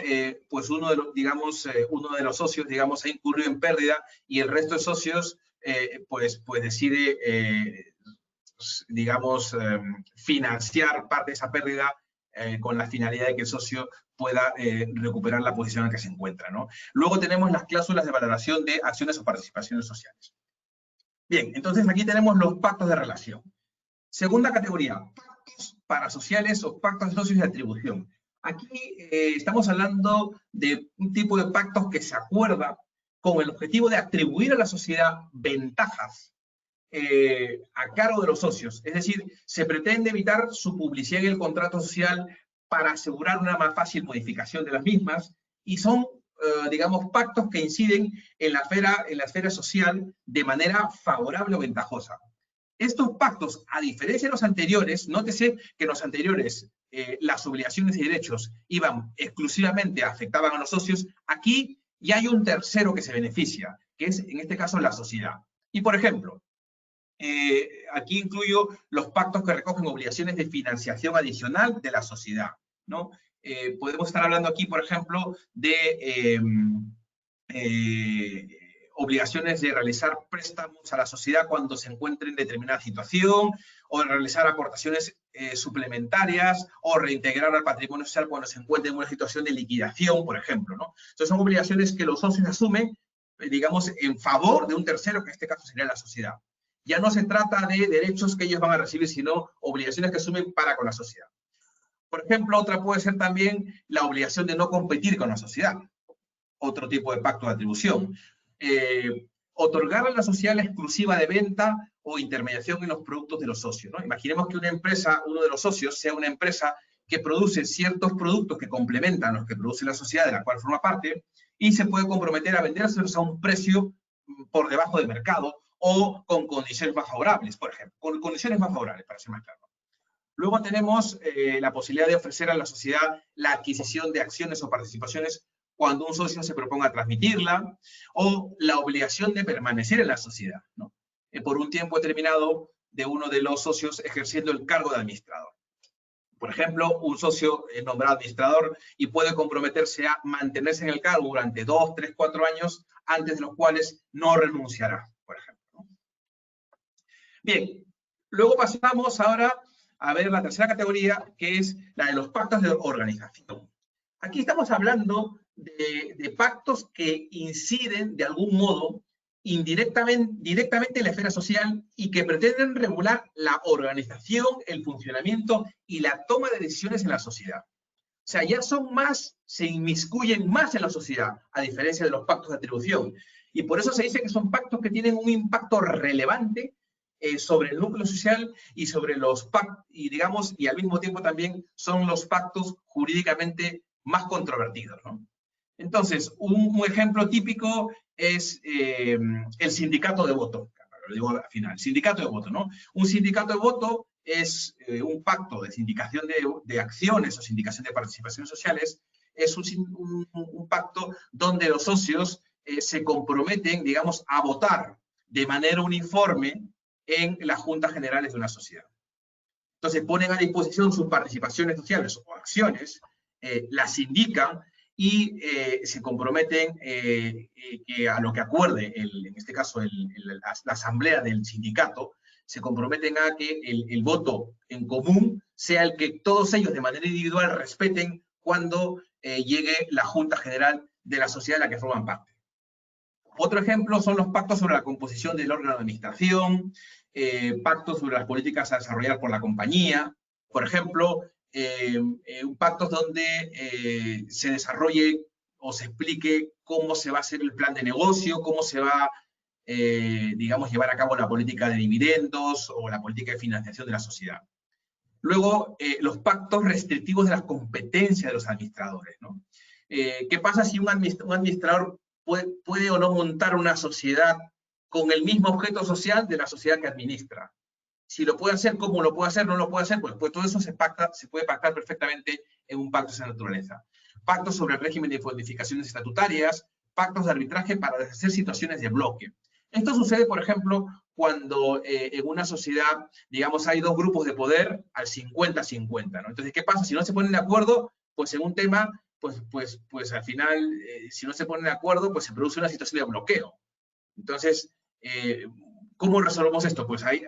pues uno de los socios, digamos, ha incurrido en pérdida y el resto de socios pues decide, digamos, financiar parte de esa pérdida con la finalidad de que el socio pueda recuperar la posición en la que se encuentra, ¿no? Luego tenemos las cláusulas de valoración de acciones o participaciones sociales. Bien, entonces aquí tenemos los pactos de relación. Segunda categoría, pactos parasociales o pactos de socios de atribución. Aquí estamos hablando de un tipo de pactos que se acuerda con el objetivo de atribuir a la sociedad ventajas a cargo de los socios. Es decir, se pretende evitar su publicidad en el contrato social para asegurar una más fácil modificación de las mismas, y son, digamos, pactos que inciden en la esfera social de manera favorable o ventajosa. Estos pactos, a diferencia de los anteriores, nótese que en los anteriores las obligaciones y derechos iban exclusivamente, afectaban a los socios, aquí ya hay un tercero que se beneficia, que es, en este caso, la sociedad. Y, por ejemplo, aquí incluyo los pactos que recogen obligaciones de financiación adicional de la sociedad, ¿no? Podemos estar hablando aquí, por ejemplo, de obligaciones de realizar préstamos a la sociedad cuando se encuentre en determinada situación, o de realizar aportaciones suplementarias, o reintegrar al patrimonio social cuando se encuentre en una situación de liquidación, por ejemplo, ¿no? Entonces son obligaciones que los socios asumen, digamos, en favor de un tercero, que en este caso sería la sociedad. Ya no se trata de derechos que ellos van a recibir, sino obligaciones que asumen para con la sociedad. Por ejemplo, otra puede ser también la obligación de no competir con la sociedad. Otro tipo de pacto de atribución. Otorgar a la sociedad la exclusiva de venta o intermediación en los productos de los socios, ¿no? Imaginemos que una empresa, uno de los socios, sea una empresa que produce ciertos productos que complementan los que produce la sociedad de la cual forma parte, y se puede comprometer a vendérselos a un precio por debajo del mercado o con condiciones más favorables, por ejemplo, con condiciones más favorables, para ser más claro. Luego tenemos la posibilidad de ofrecer a la sociedad la adquisición de acciones o participaciones cuando un socio se proponga transmitirla, o la obligación de permanecer en la sociedad, ¿no? Por un tiempo determinado de uno de los socios ejerciendo el cargo de administrador. Por ejemplo, un socio es nombrado administrador y puede comprometerse a mantenerse en el cargo durante 2, 3, 4 años, antes de los cuales no renunciará, por ejemplo, ¿no? Bien, luego pasamos ahora a ver la tercera categoría, que es la de los pactos de organización. Aquí estamos hablando de pactos que inciden de algún modo directamente en la esfera social y que pretenden regular la organización, el funcionamiento y la toma de decisiones en la sociedad. O sea, ya son más, se inmiscuyen más en la sociedad, a diferencia de los pactos de atribución. Y por eso se dice que son pactos que tienen un impacto relevante sobre el núcleo social y sobre los pactos, y digamos, y al mismo tiempo también son los pactos jurídicamente más controvertidos, ¿no? Entonces, un ejemplo típico es el sindicato de voto. Lo digo al final, sindicato de voto, ¿no? Un sindicato de voto es un pacto de sindicación de acciones o sindicación de participaciones sociales, es un pacto donde los socios se comprometen, digamos, a votar de manera uniforme en las juntas generales de una sociedad. Entonces ponen a disposición sus participaciones sociales o acciones, las indican y se comprometen que a lo que acuerde, en este caso la asamblea del sindicato, se comprometen a que el voto en común sea el que todos ellos de manera individual respeten cuando llegue la junta general de la sociedad de la que forman parte. Otro ejemplo son los pactos sobre la composición del órgano de administración, pactos sobre las políticas a desarrollar por la compañía, por ejemplo, pactos donde se desarrolle o se explique cómo se va a hacer el plan de negocio, cómo se va, digamos, llevar a cabo la política de dividendos o la política de financiación de la sociedad. Luego, los pactos restrictivos de las competencias de los administradores, ¿no? ¿Qué pasa si un administrador puede o no montar una sociedad con el mismo objeto social de la sociedad que administra? Si lo puede hacer, ¿cómo lo puede hacer? ¿No lo puede hacer? Pues todo eso se puede pactar perfectamente en un pacto de esa naturaleza. Pactos sobre el régimen de modificaciones estatutarias, pactos de arbitraje para deshacer situaciones de bloque. Esto sucede, por ejemplo, cuando en una sociedad, digamos, hay dos grupos de poder al 50-50, ¿no? Entonces, ¿qué pasa? Si no se ponen de acuerdo, pues en un tema, pues al final, si no se ponen de acuerdo, pues se produce una situación de bloqueo. Entonces, ¿cómo resolvemos esto? Pues hay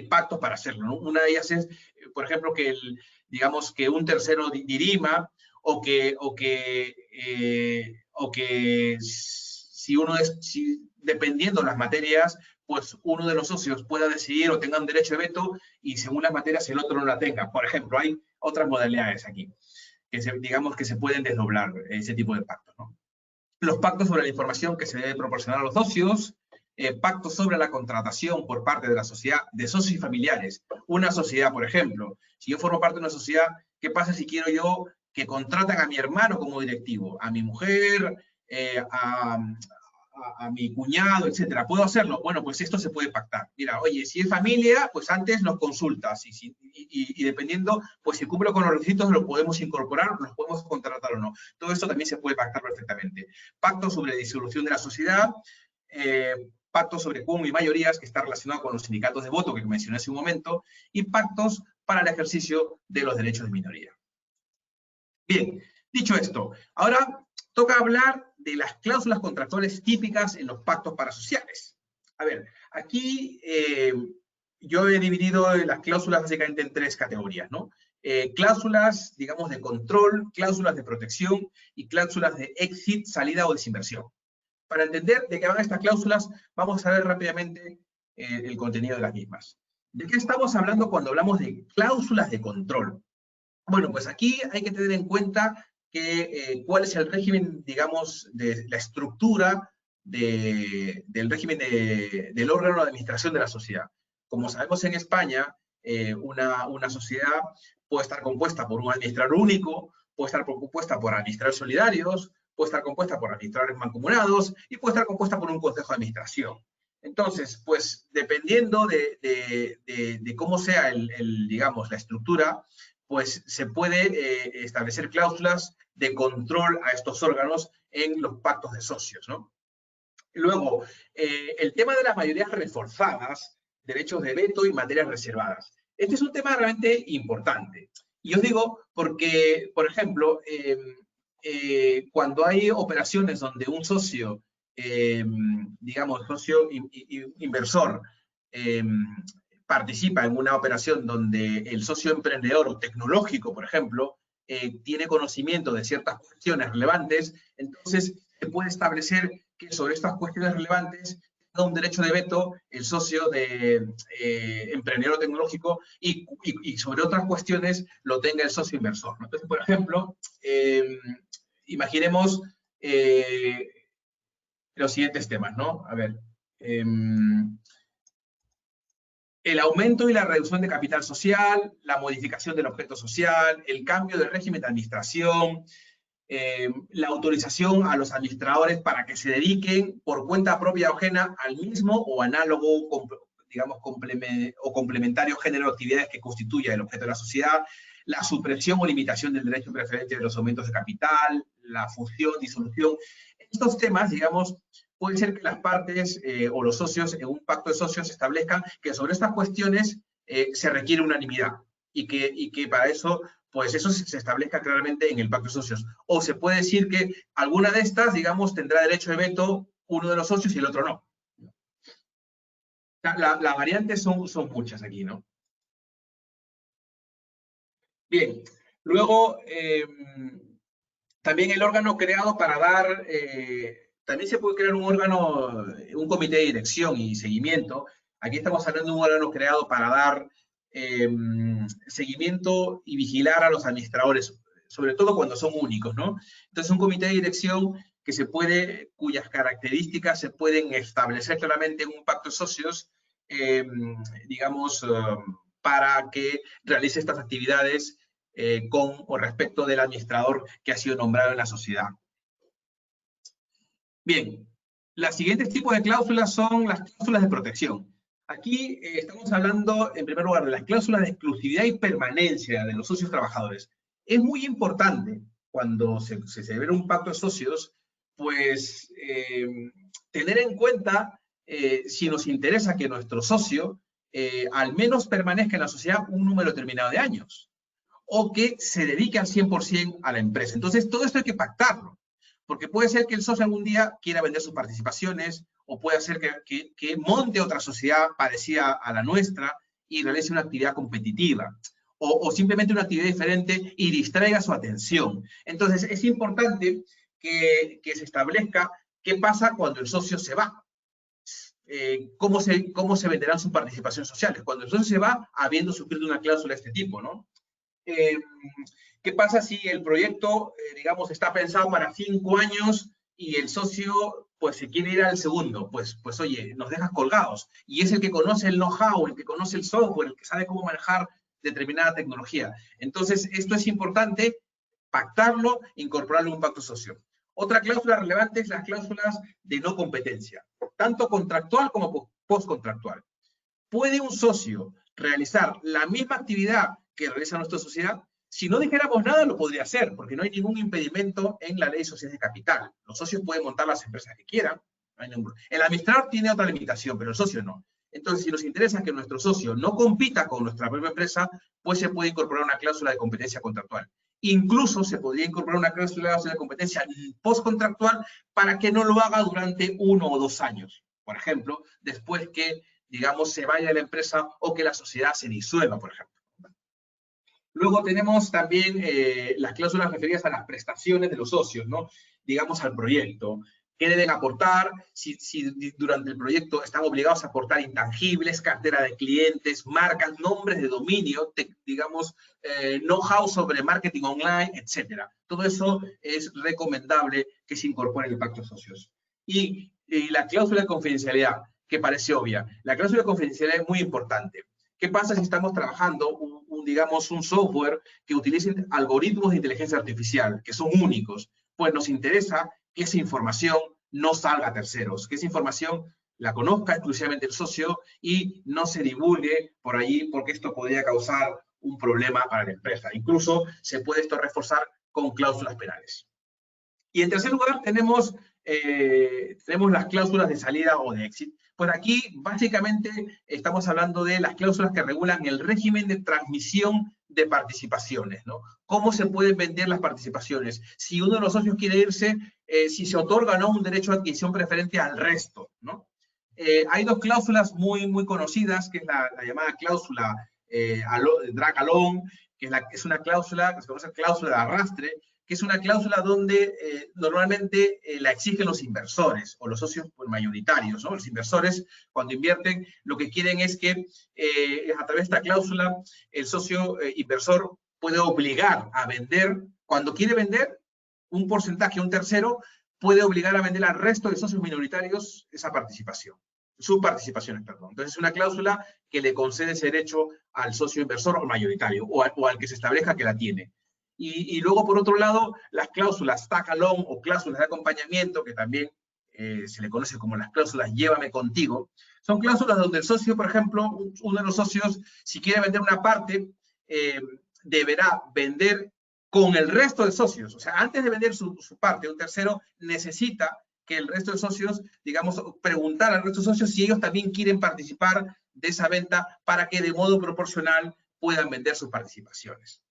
pactos para hacerlo, ¿no? Una de ellas es, por ejemplo, que digamos que un tercero dirima o que dependiendo de las materias, pues uno de los socios pueda decidir o tenga un derecho de veto y según las materias el otro no la tenga. Por ejemplo, hay otras modalidades aquí que digamos que se pueden desdoblar ese tipo de pactos, ¿no? Los pactos sobre la información que se debe proporcionar a los socios, pactos sobre la contratación por parte de la sociedad, de socios y familiares. Una sociedad, por ejemplo, si yo formo parte de una sociedad, ¿qué pasa si quiero yo que contratan a mi hermano como directivo, a mi mujer, a mi cuñado, etcétera? ¿Puedo hacerlo? Bueno, pues esto se puede pactar. Mira, oye, si es familia, pues antes nos consultas y dependiendo, pues si cumplo con los requisitos, lo podemos incorporar, los podemos contratar o no. Todo esto también se puede pactar perfectamente. Pacto sobre disolución de la sociedad, pactos sobre quórum y mayorías, que está relacionado con los sindicatos de voto que mencioné hace un momento, y pactos para el ejercicio de los derechos de minoría. Bien, dicho esto, ahora toca hablar de las cláusulas contractuales típicas en los pactos parasociales. A ver, aquí yo he dividido las cláusulas básicamente en tres categorías, ¿no? Cláusulas, digamos, de control, cláusulas de protección y cláusulas de exit, salida o desinversión. Para entender de qué van estas cláusulas, vamos a ver rápidamente el contenido de las mismas. ¿De qué estamos hablando cuando hablamos de cláusulas de control? Bueno, pues aquí hay que tener en cuenta que, cuál es el régimen, digamos, de la estructura del régimen del órgano de administración de la sociedad. Como sabemos en España, una sociedad puede estar compuesta por un administrador único, puede estar compuesta por administradores solidarios, puede estar compuesta por administradores mancomunados y puede estar compuesta por un consejo de administración. Entonces, pues dependiendo de cómo sea digamos, la estructura, pues se puede establecer cláusulas de control a estos órganos en los pactos de socios, ¿no? Luego, el tema de las mayorías reforzadas, derechos de veto y materias reservadas. Este es un tema realmente importante. Y os digo porque, por ejemplo, cuando hay operaciones donde un socio, digamos, socio inversor, participa en una operación donde el socio emprendedor o tecnológico, por ejemplo, tiene conocimiento de ciertas cuestiones relevantes, entonces se puede establecer que sobre estas cuestiones relevantes tenga un derecho de veto el socio de emprendedor tecnológico y sobre otras cuestiones lo tenga el socio inversor, ¿no? Entonces, por ejemplo, imaginemos los siguientes temas, ¿no? A ver, el aumento y la reducción de capital social, la modificación del objeto social, el cambio de régimen de administración, la autorización a los administradores para que se dediquen por cuenta propia o ajena al mismo o análogo, digamos, o complementario género de actividades que constituya el objeto de la sociedad, la supresión o limitación del derecho preferente de los aumentos de capital, la fusión, disolución. Estos temas, digamos, puede ser que las partes o los socios en un pacto de socios establezcan que sobre estas cuestiones se requiere unanimidad y que para eso, pues eso se establezca claramente en el pacto de socios. O se puede decir que alguna de estas, digamos, tendrá derecho de veto uno de los socios y el otro no. Las variantes son muchas aquí, ¿no? Bien, luego también el órgano creado para dar... también se puede crear un órgano, un comité de dirección y seguimiento. Aquí estamos hablando de un órgano creado para dar seguimiento y vigilar a los administradores, sobre todo cuando son únicos, ¿no? Entonces, un comité de dirección cuyas características se pueden establecer claramente en un pacto de socios, digamos, para que realice estas actividades con o respecto del administrador que ha sido nombrado en la sociedad. Bien, los siguientes tipos de cláusulas son las cláusulas de protección. Aquí estamos hablando, en primer lugar, de las cláusulas de exclusividad y permanencia de los socios trabajadores. Es muy importante, cuando se celebra un pacto de socios, pues tener en cuenta si nos interesa que nuestro socio al menos permanezca en la sociedad un número determinado de años, o que se dedique al 100% a la empresa. Entonces, todo esto hay que pactarlo. Porque puede ser que el socio algún día quiera vender sus participaciones o puede ser que monte otra sociedad parecida a la nuestra y realice una actividad competitiva o simplemente una actividad diferente y distraiga su atención. Entonces, es importante que se establezca qué pasa cuando el socio se va. Cómo se venderán sus participaciones sociales. Cuando el socio se va, habiendo sufrido una cláusula de este tipo, ¿no? ¿Qué pasa si el proyecto, digamos, está pensado para 5 años y el socio pues se quiere ir al segundo, pues oye, nos dejas colgados. Y es el que conoce el know-how, el que conoce el software, el que sabe cómo manejar determinada tecnología. Entonces, esto es importante, pactarlo, incorporarlo en un pacto socio. Otra cláusula relevante es las cláusulas de no competencia, tanto contractual como postcontractual. ¿Puede un socio realizar la misma actividad que realiza nuestra sociedad? Si no dijéramos nada, lo podría hacer, porque no hay ningún impedimento en la ley de sociedades de capital. Los socios pueden montar las empresas que quieran. No hay ningún... El administrador tiene otra limitación, pero el socio no. Entonces, si nos interesa que nuestro socio no compita con nuestra propia empresa, pues se puede incorporar una cláusula de competencia contractual. Incluso se podría incorporar una cláusula de competencia postcontractual para que no lo haga durante 1 o 2 años. Por ejemplo, después que, digamos, se vaya de la empresa o que la sociedad se disuelva, por ejemplo. Luego tenemos también las cláusulas referidas a las prestaciones de los socios, ¿no? Digamos, al proyecto. ¿Qué deben aportar? Si durante el proyecto están obligados a aportar intangibles, cartera de clientes, marcas, nombres de dominio, digamos, know-how sobre marketing online, etc. Todo eso es recomendable que se incorpore en el pacto de socios. Y la cláusula de confidencialidad, que parece obvia. La cláusula de confidencialidad es muy importante. ¿Qué pasa si estamos trabajando digamos, un software que utilice algoritmos de inteligencia artificial, que son únicos? Pues nos interesa que esa información no salga a terceros, que esa información la conozca exclusivamente el socio y no se divulgue por allí, porque esto podría causar un problema para la empresa. Incluso se puede esto reforzar con cláusulas penales. Y en tercer lugar tenemos las cláusulas de salida o de exit. Pues aquí básicamente estamos hablando de las cláusulas que regulan el régimen de transmisión de participaciones, ¿no? ¿Cómo se pueden vender las participaciones? Si uno de los socios quiere irse, si se otorga o no un derecho de adquisición preferente al resto, ¿no? Hay 2 cláusulas muy conocidas, que es la llamada cláusula drag along, que es una cláusula que se conoce cláusula de arrastre, que es una cláusula donde normalmente la exigen los inversores o los socios mayoritarios, ¿no? Los inversores, cuando invierten, lo que quieren es que a través de esta cláusula el socio inversor puede obligar a vender, cuando quiere vender un porcentaje a un tercero, puede obligar a vender al resto de socios minoritarios esa participación. Sus participaciones, perdón. Entonces es una cláusula que le concede ese derecho al socio inversor o mayoritario o al que se establezca que la tiene. Y luego, por otro lado, las cláusulas tag along o cláusulas de acompañamiento, que también se le conoce como las cláusulas llévame contigo, son cláusulas donde el socio, por ejemplo, uno de los socios, si quiere vender una parte, deberá vender con el resto de socios. O sea, antes de vender su parte a un tercero, necesita que el resto de socios, digamos, preguntar al resto de socios si ellos también quieren participar de esa venta para que de modo proporcional puedan vender sus participaciones.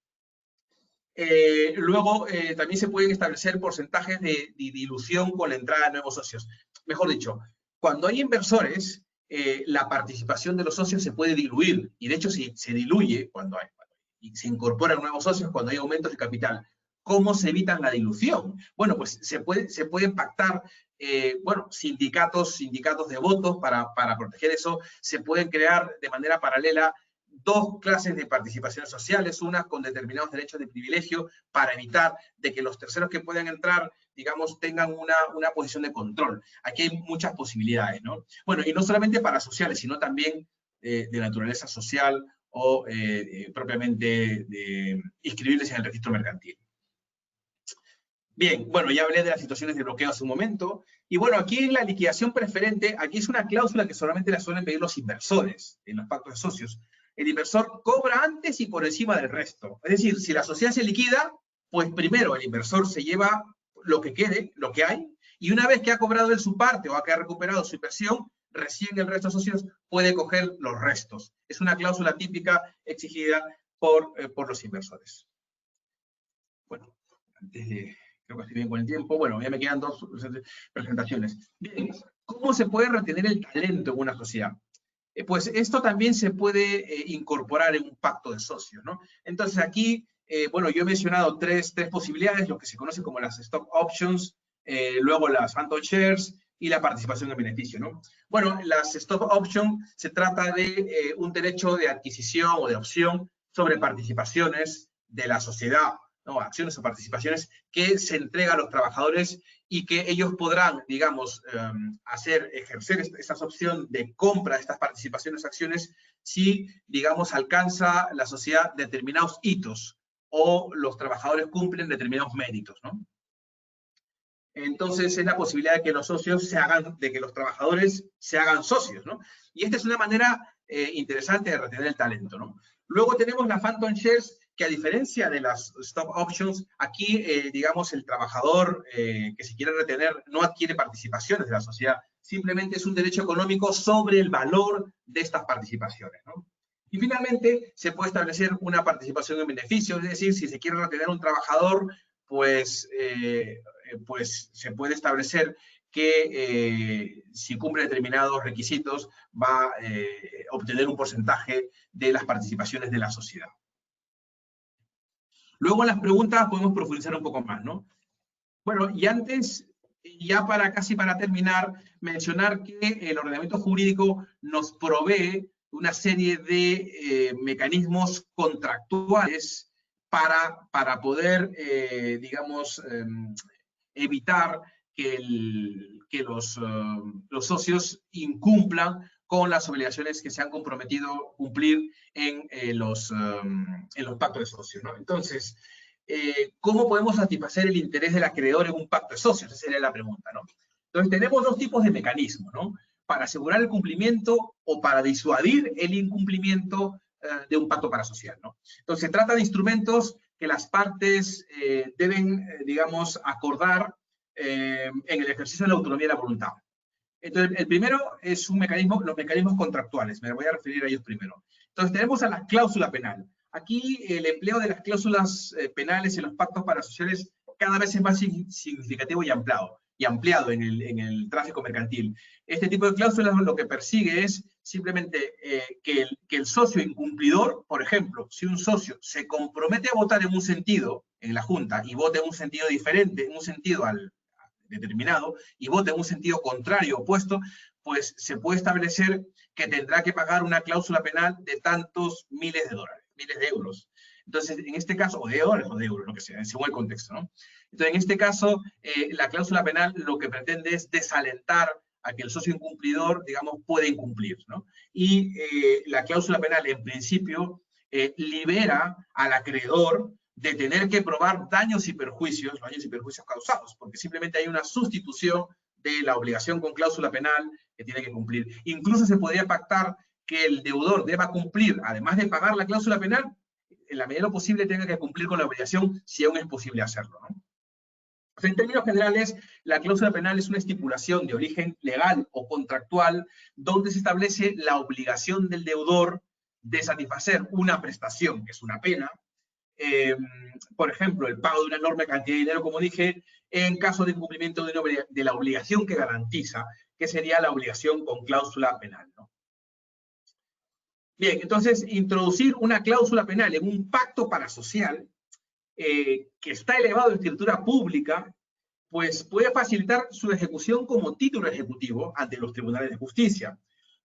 Luego, también se pueden establecer porcentajes de dilución con la entrada de nuevos socios. Mejor dicho, cuando hay inversores, la participación de los socios se puede diluir. Y de hecho, se diluye y se incorporan nuevos socios cuando hay aumentos de capital. ¿Cómo se evita la dilución? Bueno, pues se pueden pactar sindicatos de votos para proteger eso. Se pueden crear de manera paralela 2 clases de participaciones sociales, una con determinados derechos de privilegio para evitar de que los terceros que puedan entrar, digamos, tengan una posición de control. Aquí hay muchas posibilidades, ¿no? Bueno, y no solamente para sociales, sino también de naturaleza social o propiamente de inscribirles en el registro mercantil. Bien, bueno, ya hablé de las situaciones de bloqueo hace un momento. Y bueno, aquí en la liquidación preferente, aquí es una cláusula que solamente la suelen pedir los inversores en los pactos de socios. El inversor cobra antes y por encima del resto. Es decir, si la sociedad se liquida, pues primero el inversor se lleva lo que quede, lo que hay, y una vez que ha cobrado él su parte o que ha recuperado su inversión, recién el resto de socios puede coger los restos. Es una cláusula típica exigida por los inversores. Bueno, creo que estoy bien con el tiempo. Bueno, ya me quedan 2 presentaciones. Bien, ¿cómo se puede retener el talento en una sociedad? Pues esto también se puede incorporar en un pacto de socios, ¿no? Entonces aquí, bueno, yo he mencionado tres posibilidades, lo que se conoce como las stock options, luego las phantom shares y la participación en beneficio, ¿no? Bueno, las stock options se trata de un derecho de adquisición o de opción sobre participaciones de la sociedad, ¿no? Acciones o participaciones que se entrega a los trabajadores y que ellos podrán, digamos, ejercer esa opción de compra de estas participaciones, acciones, si, digamos, alcanza la sociedad determinados hitos o los trabajadores cumplen determinados méritos, ¿no? Entonces es la posibilidad de que los socios de que los trabajadores se hagan socios, ¿no? Y esta es una manera interesante de retener el talento, ¿no? Luego tenemos la Phantom Shares, que a diferencia de las Stock Options, aquí, digamos, el trabajador que se quiere retener no adquiere participaciones de la sociedad, simplemente es un derecho económico sobre el valor de estas participaciones, ¿no? Y finalmente, se puede establecer una participación en beneficio, es decir, si se quiere retener un trabajador, pues se puede establecer que si cumple determinados requisitos va a obtener un porcentaje de las participaciones de la sociedad. Luego en las preguntas podemos profundizar un poco más, ¿no? Bueno, y antes, ya casi para terminar, mencionar que el ordenamiento jurídico nos provee una serie de mecanismos contractuales para poder, digamos, evitar que los socios incumplan con las obligaciones que se han comprometido a cumplir en los pactos de socios, ¿no? Entonces, ¿cómo podemos satisfacer el interés del acreedor en un pacto de socios? Esa sería la pregunta, ¿no? Entonces, tenemos dos tipos de mecanismos, ¿no? Para asegurar el cumplimiento o para disuadir el incumplimiento de un pacto parasocial, ¿no? Entonces, se trata de instrumentos que las partes deben, digamos, acordar en el ejercicio de la autonomía de la voluntad. Entonces, el primero es los mecanismos contractuales. Me voy a referir a ellos primero. Entonces, tenemos a la cláusula penal. Aquí, el empleo de las cláusulas penales en los pactos parasociales cada vez es más significativo y ampliado en el tráfico mercantil. Este tipo de cláusulas lo que persigue es simplemente que el socio incumplidor, por ejemplo, si un socio se compromete a votar en un sentido en la Junta y vota en un sentido diferente, en un sentido determinado, y vota en un sentido contrario, opuesto, pues se puede establecer que tendrá que pagar una cláusula penal de tantos miles de dólares, miles de euros. Entonces, en este caso, o de dólares o de euros, lo que sea, según el contexto, ¿no? Entonces, en este caso, la cláusula penal lo que pretende es desalentar a que el socio incumplidor, digamos, pueda incumplir, ¿no? Y la cláusula penal, en principio, libera al acreedor de tener que probar daños y perjuicios causados, porque simplemente hay una sustitución de la obligación con cláusula penal que tiene que cumplir. Incluso se podría pactar que el deudor deba cumplir, además de pagar la cláusula penal, en la medida de lo posible tenga que cumplir con la obligación si aún es posible hacerlo, ¿no? O sea, en términos generales, la cláusula penal es una estipulación de origen legal o contractual donde se establece la obligación del deudor de satisfacer una prestación, que es una pena, por ejemplo, el pago de una enorme cantidad de dinero, como dije, en caso de incumplimiento de la obligación que garantiza, que sería la obligación con cláusula penal, ¿no? Bien, entonces, introducir una cláusula penal en un pacto parasocial que está elevado en escritura pública, pues puede facilitar su ejecución como título ejecutivo ante los tribunales de justicia,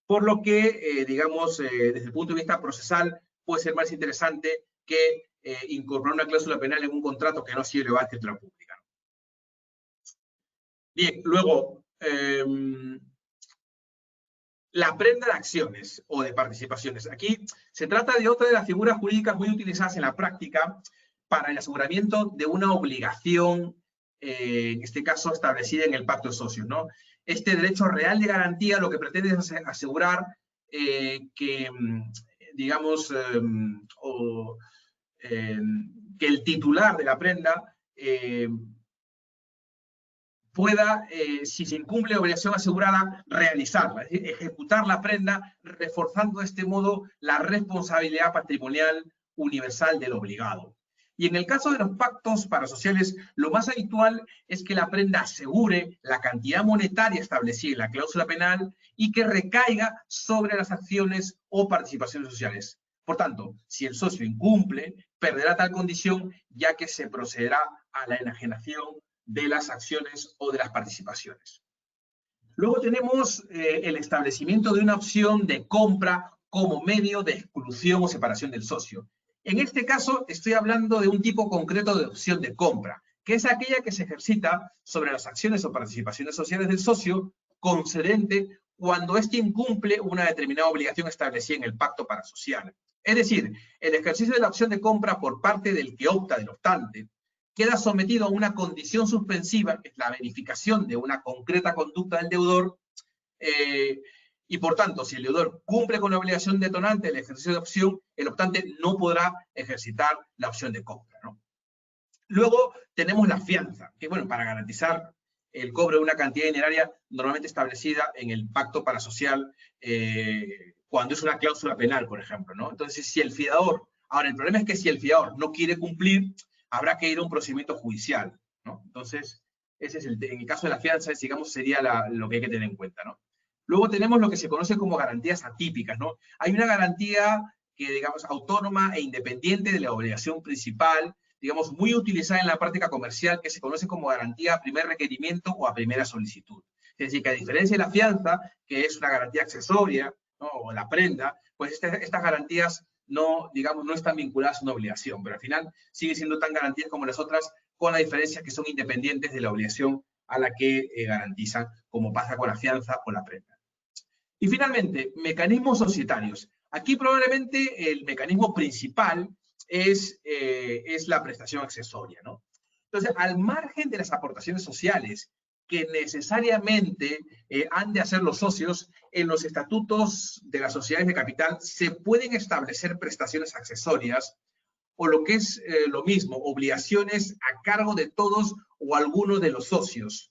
por lo que, digamos, desde el punto de vista procesal, puede ser más interesante que incorporar una cláusula penal en un contrato que no sigue elevado en escritura pública. Bien, luego, la prenda de acciones o de participaciones. Aquí se trata de otra de las figuras jurídicas muy utilizadas en la práctica para el aseguramiento de una obligación, en este caso establecida en el pacto de socios, ¿no? Este derecho real de garantía lo que pretende es asegurar que, digamos, que el titular de la prenda pueda, si se incumple la obligación asegurada, realizarla, es decir, ejecutar la prenda, reforzando de este modo la responsabilidad patrimonial universal del obligado. Y en el caso de los pactos parasociales, lo más habitual es que la prenda asegure la cantidad monetaria establecida en la cláusula penal y que recaiga sobre las acciones o participaciones sociales. Por tanto, si el socio incumple, perderá tal condición, ya que se procederá a la enajenación de las acciones o de las participaciones. Luego tenemos el establecimiento de una opción de compra como medio de exclusión o separación del socio. En este caso, estoy hablando de un tipo concreto de opción de compra, que es aquella que se ejercita sobre las acciones o participaciones sociales del socio concedente cuando éste incumple una determinada obligación establecida en el pacto parasocial. Es decir, el ejercicio de la opción de compra por parte del que opta, del optante, queda sometido a una condición suspensiva, que es la verificación de una concreta conducta del deudor, y por tanto, si el deudor cumple con la obligación detonante del ejercicio de opción, el optante no podrá ejercitar la opción de compra, ¿no? Luego tenemos la fianza, que bueno, para garantizar el cobro de una cantidad dineraria normalmente establecida en el pacto parasocial cuando es una cláusula penal, por ejemplo, ¿no? Entonces, si el fiador, ahora el problema es que si el fiador no quiere cumplir, habrá que ir a un procedimiento judicial, ¿no? Entonces, ese es en el caso de la fianza, digamos, sería lo que hay que tener en cuenta, ¿no? Luego tenemos lo que se conoce como garantías atípicas, ¿no? Hay una garantía que, digamos, autónoma e independiente de la obligación principal, digamos, muy utilizada en la práctica comercial, que se conoce como garantía a primer requerimiento o a primera solicitud. Es decir, que a diferencia de la fianza, que es una garantía accesoria, ¿no? O la prenda, pues estas garantías no, digamos, no están vinculadas a una obligación, pero al final siguen siendo tan garantías como las otras, con la diferencia que son independientes de la obligación a la que garantizan, como pasa con la fianza o la prenda. Y finalmente, mecanismos societarios. Aquí probablemente el mecanismo principal es la prestación accesoria, ¿no? Entonces, al margen de las aportaciones sociales que necesariamente han de hacer los socios, en los estatutos de las sociedades de capital se pueden establecer prestaciones accesorias o lo que es lo mismo, obligaciones a cargo de todos o algunos de los socios,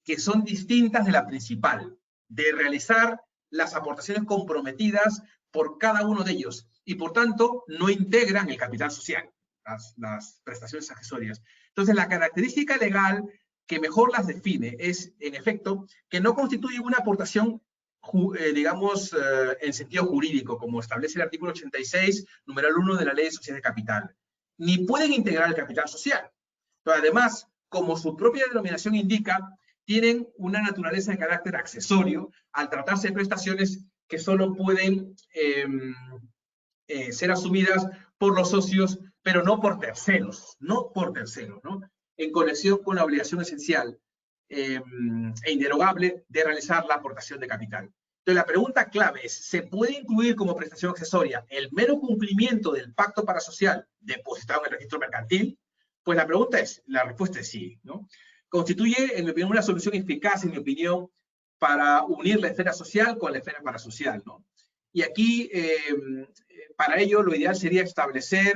que son distintas de la principal, de realizar las aportaciones comprometidas por cada uno de ellos y por tanto no integran el capital social, las prestaciones accesorias. Entonces la característica legal que mejor las define es, en efecto, que no constituye una aportación, digamos, en sentido jurídico, como establece el artículo 86, numeral 1 de la Ley de Sociedades de Capital, ni pueden integrar el capital social. Pero además, como su propia denominación indica, tienen una naturaleza de carácter accesorio al tratarse de prestaciones que solo pueden ser asumidas por los socios, pero no por terceros, ¿no? En conexión con la obligación esencial e inderogable de realizar la aportación de capital. Entonces, la pregunta clave es, ¿se puede incluir como prestación accesoria el mero cumplimiento del pacto parasocial depositado en el registro mercantil? Pues la respuesta es sí, ¿no? Constituye, en mi opinión, una solución eficaz, en mi opinión, para unir la esfera social con la esfera parasocial, ¿no? Y aquí, para ello, lo ideal sería establecer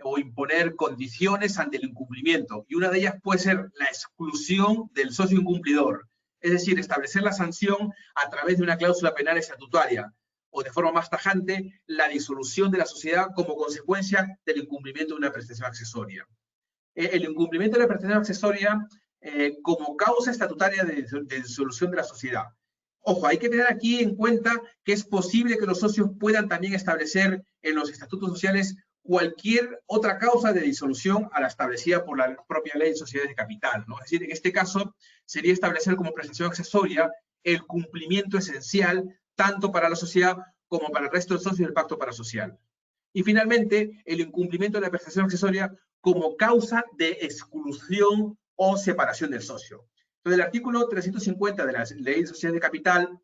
o imponer condiciones ante el incumplimiento. Y una de ellas puede ser la exclusión del socio incumplidor. Es decir, establecer la sanción a través de una cláusula penal estatutaria o, de forma más tajante, la disolución de la sociedad como consecuencia del incumplimiento de una prestación accesoria. El incumplimiento de la prestación accesoria como causa estatutaria de disolución de la sociedad. Ojo, hay que tener aquí en cuenta que es posible que los socios puedan también establecer en los estatutos sociales cualquier otra causa de disolución a la establecida por la propia Ley de Sociedades de Capital, ¿no? Es decir, en este caso sería establecer como prestación accesoria el cumplimiento esencial tanto para la sociedad como para el resto de socios del pacto parasocial. Y finalmente, el incumplimiento de la prestación accesoria como causa de exclusión o separación del socio. Entonces, el artículo 350 de la Ley de Sociedades de Capital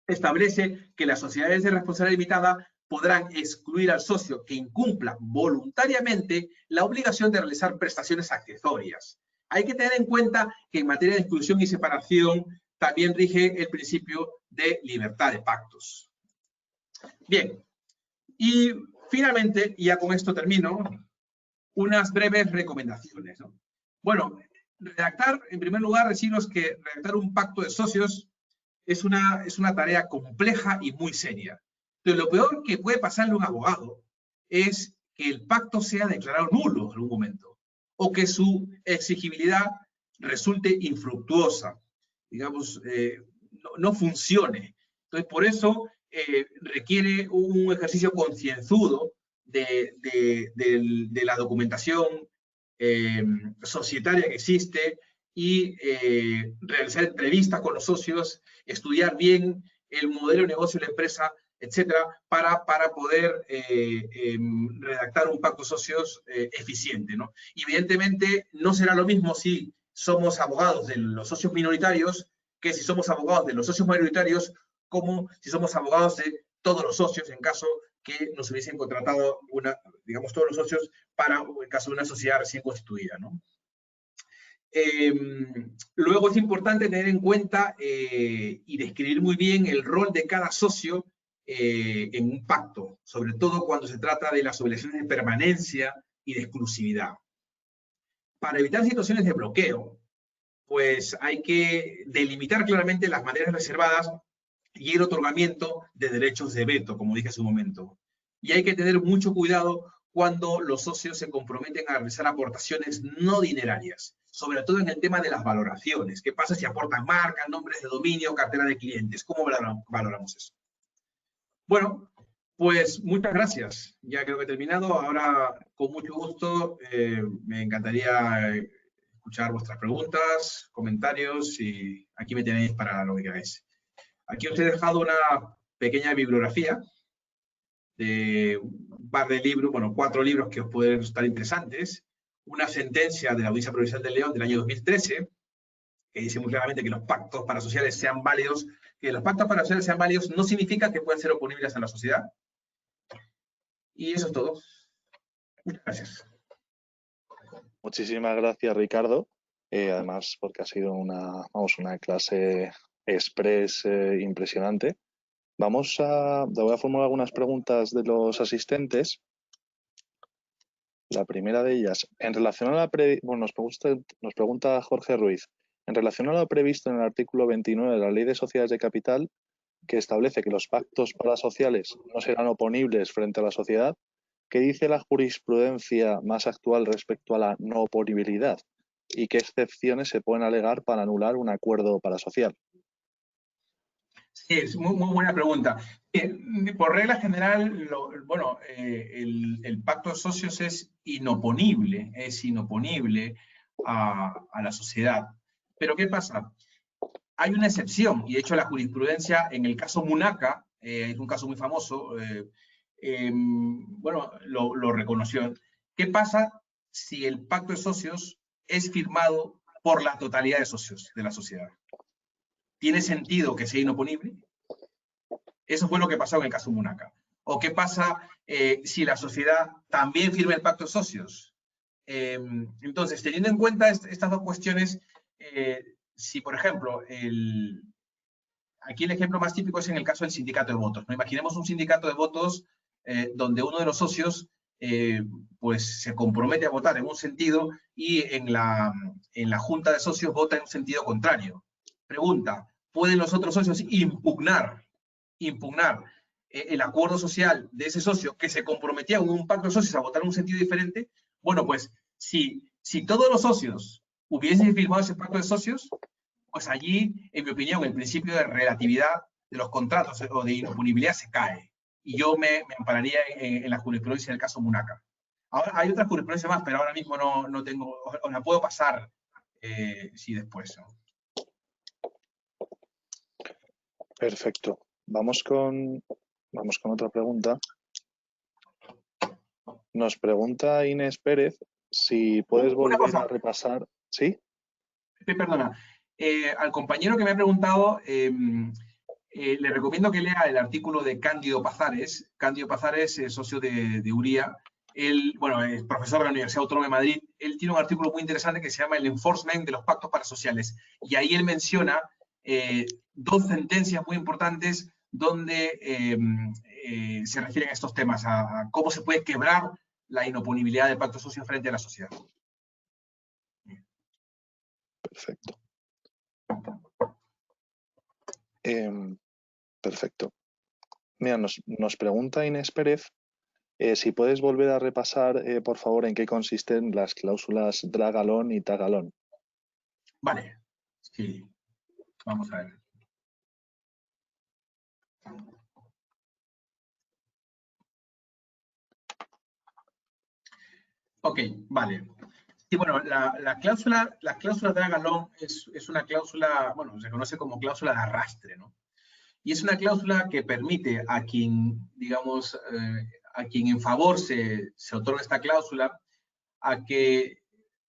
establece que las sociedades de responsabilidad limitada podrán excluir al socio que incumpla voluntariamente la obligación de realizar prestaciones accesorias. Hay que tener en cuenta que en materia de exclusión y separación también rige el principio de libertad de pactos. Bien, y finalmente, y ya con esto termino, unas breves recomendaciones, ¿no? Bueno, en primer lugar, deciros que redactar un pacto de socios es una tarea compleja y muy seria. Pero lo peor que puede pasarle a un abogado es que el pacto sea declarado nulo en algún momento o que su exigibilidad resulte infructuosa, digamos, no funcione. Entonces, por eso requiere un ejercicio concienzudo de la documentación societaria que existe y realizar entrevistas con los socios, estudiar bien el modelo de negocio de la empresa etcétera, para poder redactar un pacto de socios eficiente, ¿no? Y evidentemente no será lo mismo si somos abogados de los socios minoritarios que si somos abogados de los socios mayoritarios, como si somos abogados de todos los socios en caso que nos hubiesen contratado digamos, todos los socios para el caso de una sociedad recién constituida, ¿no? Luego es importante tener en cuenta y describir muy bien el rol de cada socio en un pacto, sobre todo cuando se trata de las obligaciones de permanencia y de exclusividad. Para evitar situaciones de bloqueo, pues hay que delimitar claramente las maneras reservadas y el otorgamiento de derechos de veto, como dije hace un momento. Y hay que tener mucho cuidado cuando los socios se comprometen a realizar aportaciones no dinerarias, sobre todo en el tema de las valoraciones. ¿Qué pasa si aportan marcas, nombres de dominio, cartera de clientes? ¿Cómo valoramos eso? Bueno, pues muchas gracias. Ya creo que he terminado. Ahora, con mucho gusto, me encantaría escuchar vuestras preguntas, comentarios, y aquí me tenéis para lo que queráis. Aquí os he dejado una pequeña bibliografía de un par de libros, bueno, 4 libros que os pueden estar interesantes. Una sentencia de la Audiencia Provincial de León del año 2013, que dice muy claramente que los pactos parasociales sean válidos. Que los pactos parasociales sean válidos no significa que puedan ser oponibles a la sociedad. Y eso es todo. Muchas gracias. Muchísimas gracias, Ricardo. Además, porque ha sido una clase express impresionante. Te voy a formular algunas preguntas de los asistentes. La primera de ellas, en relación a la nos pregunta Jorge Ruiz, en relación a lo previsto en el artículo 29 de la Ley de Sociedades de Capital, que establece que los pactos parasociales no serán oponibles frente a la sociedad, ¿qué dice la jurisprudencia más actual respecto a la no oponibilidad? ¿Y qué excepciones se pueden alegar para anular un acuerdo parasocial? Sí, es muy buena pregunta. Por regla general, el pacto de socios es inoponible a la sociedad. Pero ¿qué pasa? Hay una excepción, y de hecho la jurisprudencia en el caso Munaca, es un caso muy famoso, lo reconoció. ¿Qué pasa si el pacto de socios es firmado por la totalidad de socios de la sociedad? ¿Tiene sentido que sea inoponible? Eso fue lo que pasó en el caso Munaca. ¿O qué pasa si la sociedad también firma el pacto de socios? Entonces, teniendo en cuenta estas dos cuestiones, si, por ejemplo, aquí el ejemplo más típico es en el caso del sindicato de votos, ¿no? Imaginemos un sindicato de votos donde uno de los socios pues se compromete a votar en un sentido y en la junta de socios vota en un sentido contrario. Pregunta, ¿pueden los otros socios impugnar el acuerdo social de ese socio que se comprometía en un pacto de socios a votar en un sentido diferente? Bueno, pues si todos los socios hubiesen firmado ese pacto de socios, pues allí, en mi opinión, el principio de relatividad de los contratos o de inoponibilidad se cae. Y yo me ampararía en la jurisprudencia del caso Munaca. Ahora, hay otras jurisprudencias más, pero ahora mismo no tengo, o la puedo pasar, sí, después, ¿no? Perfecto. Vamos con otra pregunta. Nos pregunta Inés Pérez si puedes volver a repasar. ¿Sí? Perdona. Al compañero que me ha preguntado, le recomiendo que lea el artículo de Cándido Pazares. Cándido Pazares es socio de URIA. Él, es profesor de la Universidad Autónoma de Madrid. Él tiene un artículo muy interesante que se llama El enforcement de los pactos parasociales. Y ahí él menciona 2 sentencias muy importantes donde se refieren a estos temas, a cómo se puede quebrar la inoponibilidad del pacto socio frente a la sociedad. Perfecto. Perfecto. Mira, nos pregunta Inés Pérez si puedes volver a repasar, por favor, en qué consisten las cláusulas dragalón y tagalón. Vale. Sí. Vamos a ver. Ok, vale. Y bueno, la cláusula dragalón es una cláusula, se conoce como cláusula de arrastre, ¿no? Y es una cláusula que permite a quien, digamos, a quien en favor se otorga esta cláusula, a que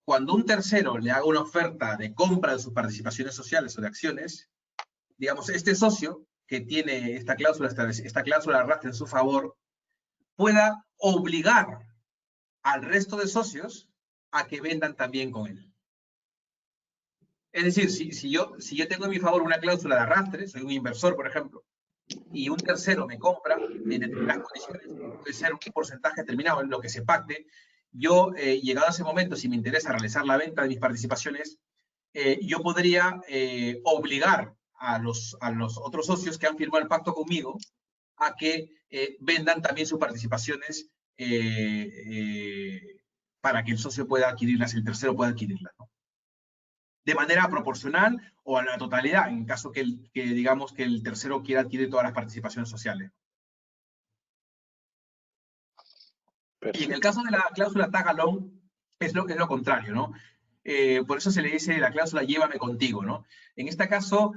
cuando un tercero le haga una oferta de compra de sus participaciones sociales o de acciones, digamos, este socio que tiene esta cláusula de arrastre en su favor, pueda obligar al resto de socios a que vendan también con él. Es decir, si yo tengo en mi favor una cláusula de arrastre, soy un inversor, por ejemplo, y un tercero me compra en determinadas condiciones, puede ser un porcentaje determinado en lo que se pacte, yo, llegado a ese momento, si me interesa realizar la venta de mis participaciones, yo podría obligar a los otros socios que han firmado el pacto conmigo a que vendan también sus participaciones para que el socio pueda adquirirlas, el tercero pueda adquirirlas, ¿no? De manera proporcional o a la totalidad, en caso que digamos que el tercero quiera adquirir todas las participaciones sociales. Perfecto. Y en el caso de la cláusula tag along, es lo contrario, ¿no? Por eso se le dice la cláusula llévame contigo, ¿no? En este caso,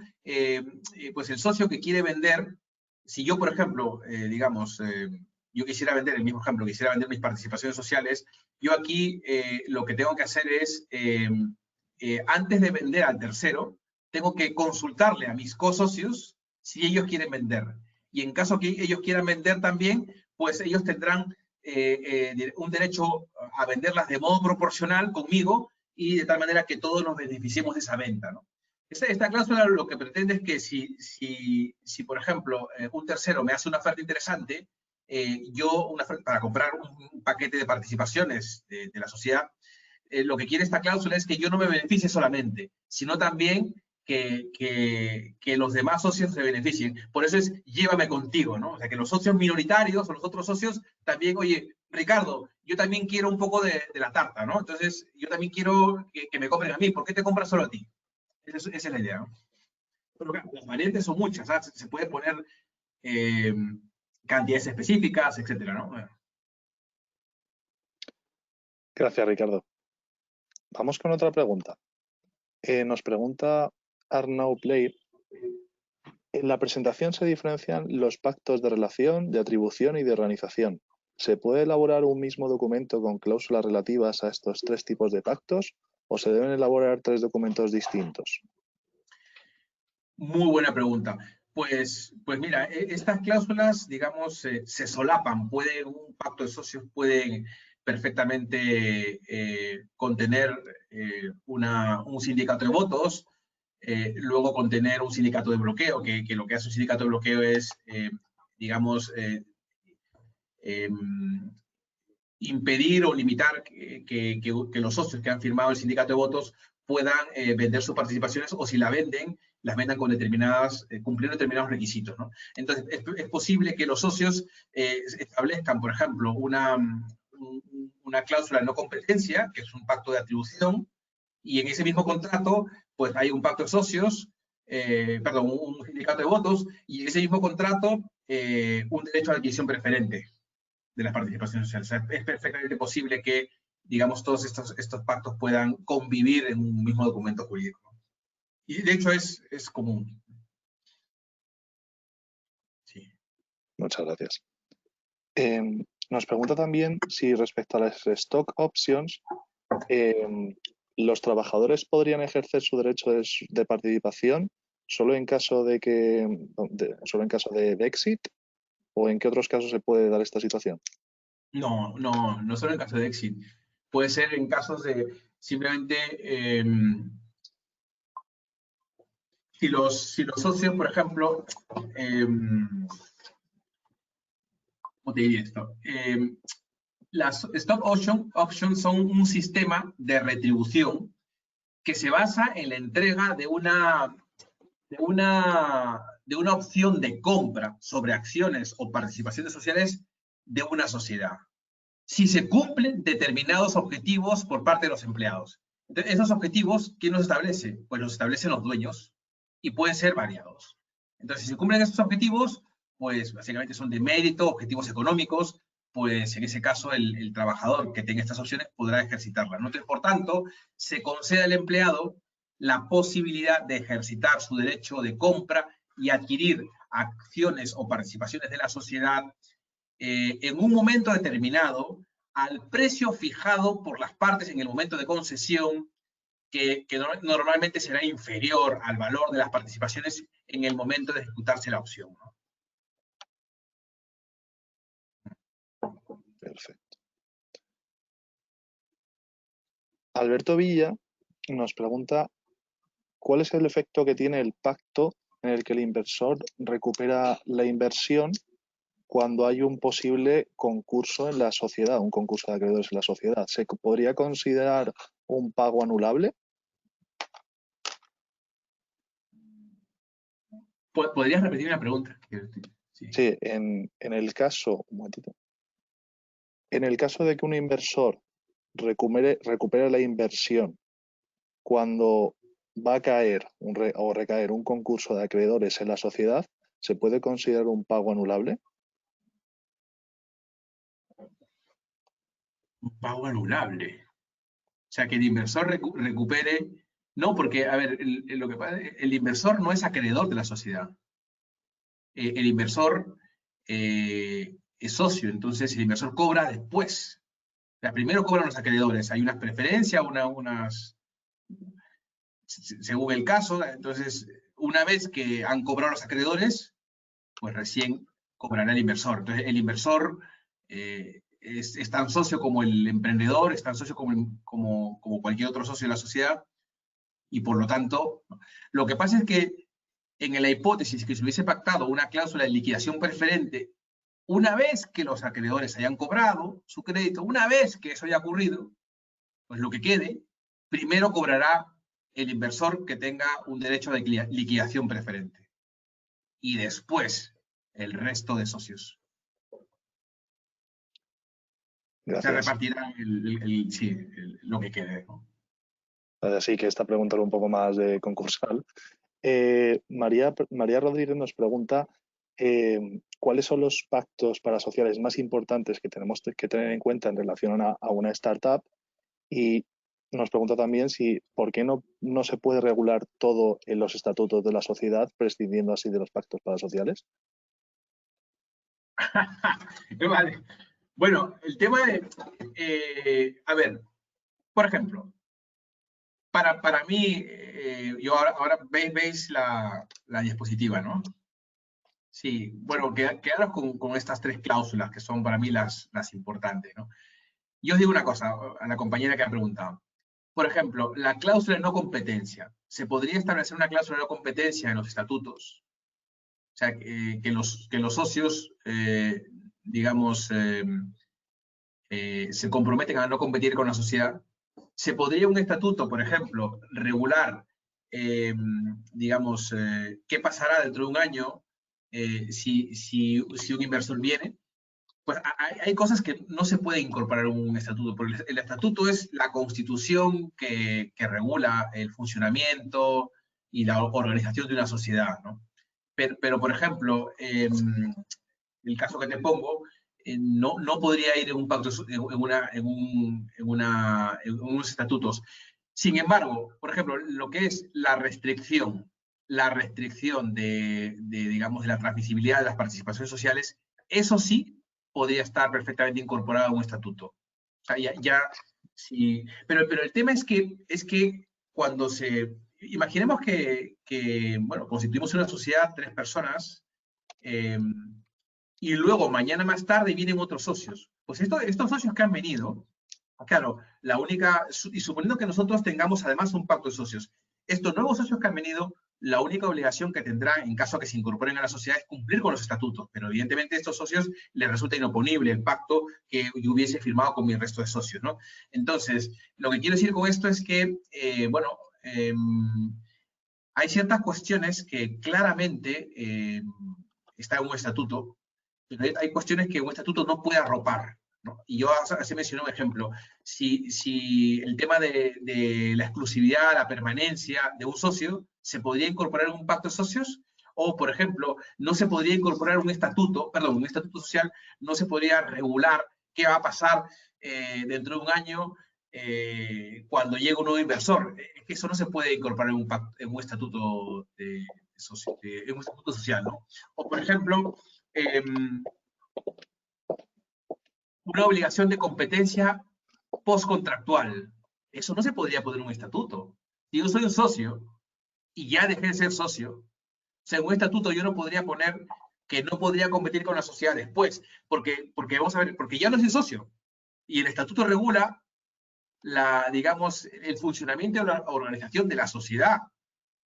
pues el socio que quiere vender, si yo, por ejemplo, digamos, yo quisiera vender, el mismo ejemplo, quisiera vender mis participaciones sociales, yo aquí lo que tengo que hacer es, antes de vender al tercero, tengo que consultarle a mis co-socios si ellos quieren vender. Y en caso que ellos quieran vender también, pues ellos tendrán un derecho a venderlas de modo proporcional conmigo y de tal manera que todos nos beneficiemos de esa venta, ¿no? Esta cláusula lo que pretende es que si por ejemplo, un tercero me hace una oferta interesante, para comprar un paquete de participaciones de la sociedad, lo que quiere esta cláusula es que yo no me beneficie solamente, sino también que los demás socios se beneficien. Por eso es llévame contigo, ¿no? O sea, que los socios minoritarios o los otros socios también, oye, Ricardo, yo también quiero un poco de la tarta, ¿no? Entonces, yo también quiero que me compren a mí. ¿Por qué te compras solo a ti? Esa es la idea, ¿no? Pero claro, las variantes son muchas, ¿sabes? Se puede poner cantidades específicas, etcétera, ¿no? Bueno. Gracias, Ricardo. Vamos con otra pregunta. Nos pregunta Arnau Player. En la presentación se diferencian los pactos de relación, de atribución y de organización. ¿Se puede elaborar un mismo documento con cláusulas relativas a estos tres tipos de pactos o se deben elaborar tres documentos distintos? Muy buena pregunta. Pues mira, estas cláusulas, digamos, se solapan. Un pacto de socios puede perfectamente contener un sindicato de votos, luego contener un sindicato de bloqueo, que lo que hace un sindicato de bloqueo es, digamos, impedir o limitar que los socios que han firmado el sindicato de votos puedan vender sus participaciones, o si la venden, las vendan con cumpliendo determinados requisitos, ¿no? Entonces, es posible que los socios establezcan, por ejemplo, una cláusula de no competencia, que es un pacto de atribución, y en ese mismo contrato, pues hay un pacto de socios, un sindicato de votos, y en ese mismo contrato, un derecho a adquisición preferente de las participaciones sociales. O sea, es perfectamente posible que, digamos, todos estos pactos puedan convivir en un mismo documento jurídico. Y de hecho es común. Sí. Muchas gracias. Nos pregunta también si respecto a las stock options, ¿los trabajadores podrían ejercer su derecho de participación solo en caso de exit? ¿O en qué otros casos se puede dar esta situación? No solo en caso de exit. Puede ser en casos de simplemente si los socios, por ejemplo, ¿cómo te diría esto? Las stock options son un sistema de retribución que se basa en la entrega de una opción de compra sobre acciones o participaciones sociales de una sociedad, si se cumplen determinados objetivos por parte de los empleados. Entonces, esos objetivos, ¿quién los establece? Pues los establecen los dueños y pueden ser variados. Entonces, si se cumplen esos objetivos, pues básicamente son de mérito, objetivos económicos, pues en ese caso el trabajador que tenga estas opciones podrá ejercitarlas, ¿no? Entonces, por tanto, se concede al empleado la posibilidad de ejercitar su derecho de compra y adquirir acciones o participaciones de la sociedad en un momento determinado al precio fijado por las partes en el momento de concesión, que normalmente será inferior al valor de las participaciones en el momento de ejecutarse la opción, ¿no? Perfecto. Alberto Villa nos pregunta ¿cuál es el efecto que tiene el pacto en el que el inversor recupera la inversión cuando hay un posible concurso en la sociedad, un concurso de acreedores en la sociedad? ¿Se podría considerar un pago anulable? ¿Podrías repetir la pregunta? Sí, en el caso, un momentito. En el caso de que un inversor recupere la inversión cuando va a caer o recaer un concurso de acreedores en la sociedad, ¿se puede considerar un pago anulable? Un pago anulable. O sea, que el inversor recupere... No, porque, a ver, lo que pasa, el inversor no es acreedor de la sociedad. El inversor es socio, entonces el inversor cobra después. O sea, primero cobran los acreedores. Hay unas preferencias, según el caso. Entonces, una vez que han cobrado los acreedores, pues recién cobrará el inversor. Entonces, el inversor es tan socio como el emprendedor, es tan socio como cualquier otro socio de la sociedad, y por lo tanto, lo que pasa es que en la hipótesis que se hubiese pactado una cláusula de liquidación preferente, una vez que los acreedores hayan cobrado su crédito, una vez que eso haya ocurrido, pues lo que quede, primero cobrará el inversor que tenga un derecho de liquidación preferente. Y después el resto de socios. Gracias. Se repartirán lo que quede, ¿no? Así que esta pregunta era un poco más de concursal. María Rodríguez nos pregunta ¿cuáles son los pactos parasociales más importantes que tenemos que tener en cuenta en relación a una startup? Y nos pregunta también por qué no se puede regular todo en los estatutos de la sociedad, prescindiendo así de los pactos parasociales. Vale. Bueno, el tema de, a ver, por ejemplo, para mí, yo ahora veis la diapositiva, ¿no? Sí, bueno, quedaros con estas tres cláusulas que son para mí las importantes, ¿no? Yo os digo una cosa a la compañera que ha preguntado. Por ejemplo, la cláusula de no competencia. ¿Se podría establecer una cláusula de no competencia en los estatutos? O sea, que los socios, digamos, se comprometen a no competir con la sociedad. ¿Se podría un estatuto, por ejemplo, regular, digamos, qué pasará dentro de un año si un inversor viene? Pues hay cosas que no se puede incorporar en un estatuto, porque el estatuto es la constitución que regula el funcionamiento y la organización de una sociedad, ¿no? Pero por ejemplo, el caso que te pongo, no podría ir en un pacto, en unos estatutos. Sin embargo, por ejemplo, lo que es la restricción digamos, de la transmisibilidad de las participaciones sociales, eso sí podría estar perfectamente incorporado a un estatuto. O sea, sí. Pero el tema es que cuando imaginemos que bueno, constituimos una sociedad, 3 personas, y luego mañana más tarde vienen otros socios. Pues estos socios que han venido, claro, y suponiendo que nosotros tengamos además un pacto de socios, estos nuevos socios que han venido, la única obligación que tendrán en caso de que se incorporen a la sociedad es cumplir con los estatutos, pero evidentemente a estos socios les resulta inoponible el pacto que yo hubiese firmado con mi resto de socios, ¿no? Entonces, lo que quiero decir con esto es que, bueno, hay ciertas cuestiones que claramente están en un estatuto, pero hay cuestiones que un estatuto no puede arropar, ¿no? Y yo así mencioné un ejemplo. Si el tema de la exclusividad, la permanencia de un socio, ¿se podría incorporar en un pacto de socios? O, por ejemplo, no se podría incorporar un estatuto social, no se podría regular qué va a pasar dentro de un año cuando llegue un nuevo inversor. Es que eso no se puede incorporar en un estatuto un estatuto social, ¿no? O, por ejemplo, una obligación de competencia postcontractual. Eso no se podría poner en un estatuto. Si yo soy un socio y ya dejé de ser socio, o sea, en un estatuto yo no podría poner que no podría competir con la sociedad después, porque vamos a ver, porque ya no soy socio. Y el estatuto regula digamos, el funcionamiento de la organización de la sociedad.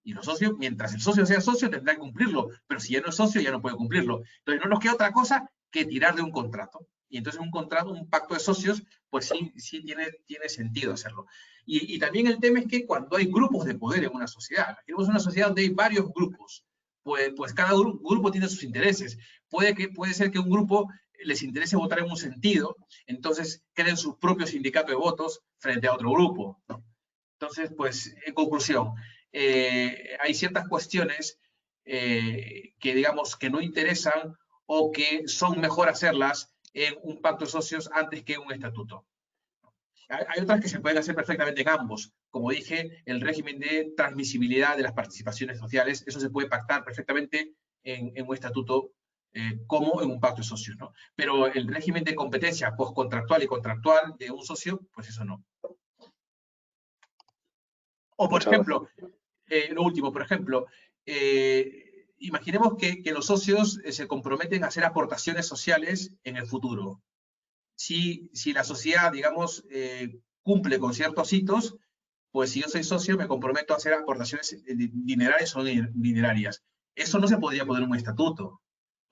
Y los socios, mientras el socio sea socio, tendrá que cumplirlo. Pero si ya no es socio, ya no puede cumplirlo. Entonces, no nos queda otra cosa que tirar de un contrato. Y entonces un contrato, un pacto de socios, pues sí tiene sentido hacerlo. Y también el tema es que cuando hay grupos de poder en una sociedad, tenemos una sociedad donde hay varios grupos, pues cada grupo tiene sus intereses. Puede ser que un grupo les interese votar en un sentido, entonces creen sus propios sindicatos de votos frente a otro grupo, ¿no? Entonces, pues, en conclusión, hay ciertas cuestiones que, digamos, que no interesan o que son mejor hacerlas en un pacto de socios antes que en un estatuto. Hay otras que se pueden hacer perfectamente en ambos. Como dije, el régimen de transmisibilidad de las participaciones sociales, eso se puede pactar perfectamente en un estatuto como en un pacto de socios, ¿no? Pero el régimen de competencia postcontractual y contractual de un socio, pues eso no. O, por ejemplo, lo último, por ejemplo, imaginemos que los socios se comprometen a hacer aportaciones sociales en el futuro. Si la sociedad, digamos, cumple con ciertos hitos, pues si yo soy socio me comprometo a hacer aportaciones dinerarias o dinerarias. Eso no se podría poner en un estatuto,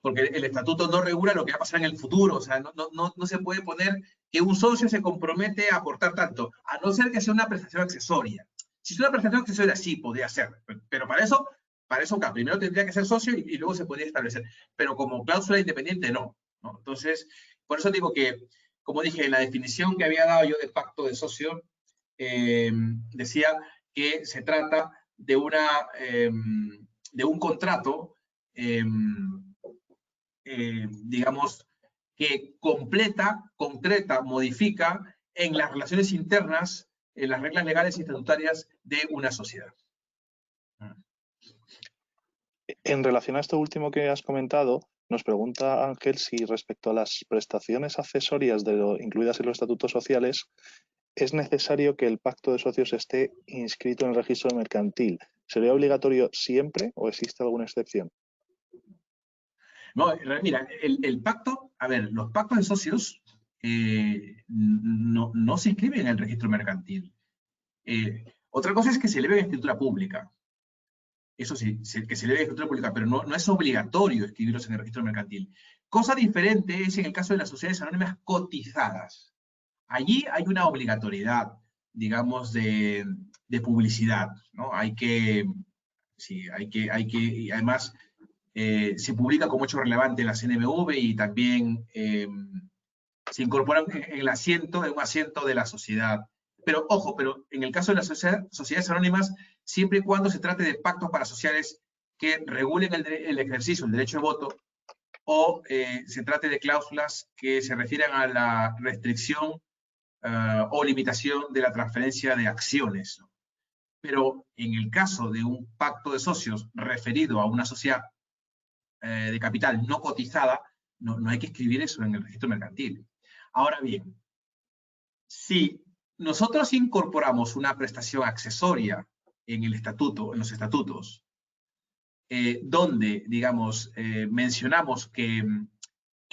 porque el estatuto no regula lo que va a pasar en el futuro. O sea, no se puede poner que un socio se compromete a aportar tanto, a no ser que sea una prestación accesoria. Si es una prestación accesoria, sí, podría ser, pero para eso, claro, primero tendría que ser socio y luego se podría establecer. Pero como cláusula independiente, no. Entonces, por eso digo que, como dije, en la definición que había dado yo de pacto de socio, decía que se trata de un contrato, digamos, que completa, concreta, modifica en las relaciones internas, en las reglas legales y estatutarias de una sociedad. En relación a esto último que has comentado, nos pregunta Ángel si respecto a las prestaciones accesorias incluidas en los estatutos sociales, ¿es necesario que el pacto de socios esté inscrito en el registro mercantil? ¿Sería obligatorio siempre o existe alguna excepción? No, mira, el pacto, a ver, los pactos de socios no se inscriben en el registro mercantil. Otra cosa es que se eleve en escritura pública. Eso sí, que se eleve en escritura pública, pero no es obligatorio escribirlos en el registro mercantil. Cosa diferente es en el caso de las sociedades anónimas cotizadas. Allí hay una obligatoriedad, digamos, de publicidad, ¿no? Y además se publica como hecho relevante en la CNMV y también se incorpora en un asiento de la sociedad. Pero, ojo, en el caso de las sociedades anónimas, siempre y cuando se trate de pactos parasociales que regulen el ejercicio, el derecho de voto, o se trate de cláusulas que se refieran a la restricción o limitación de la transferencia de acciones, ¿no? Pero en el caso de un pacto de socios referido a una sociedad de capital no cotizada, no hay que escribir eso en el registro mercantil. Ahora bien, si nosotros incorporamos una prestación accesoria en el estatuto, en los estatutos, donde, digamos, mencionamos que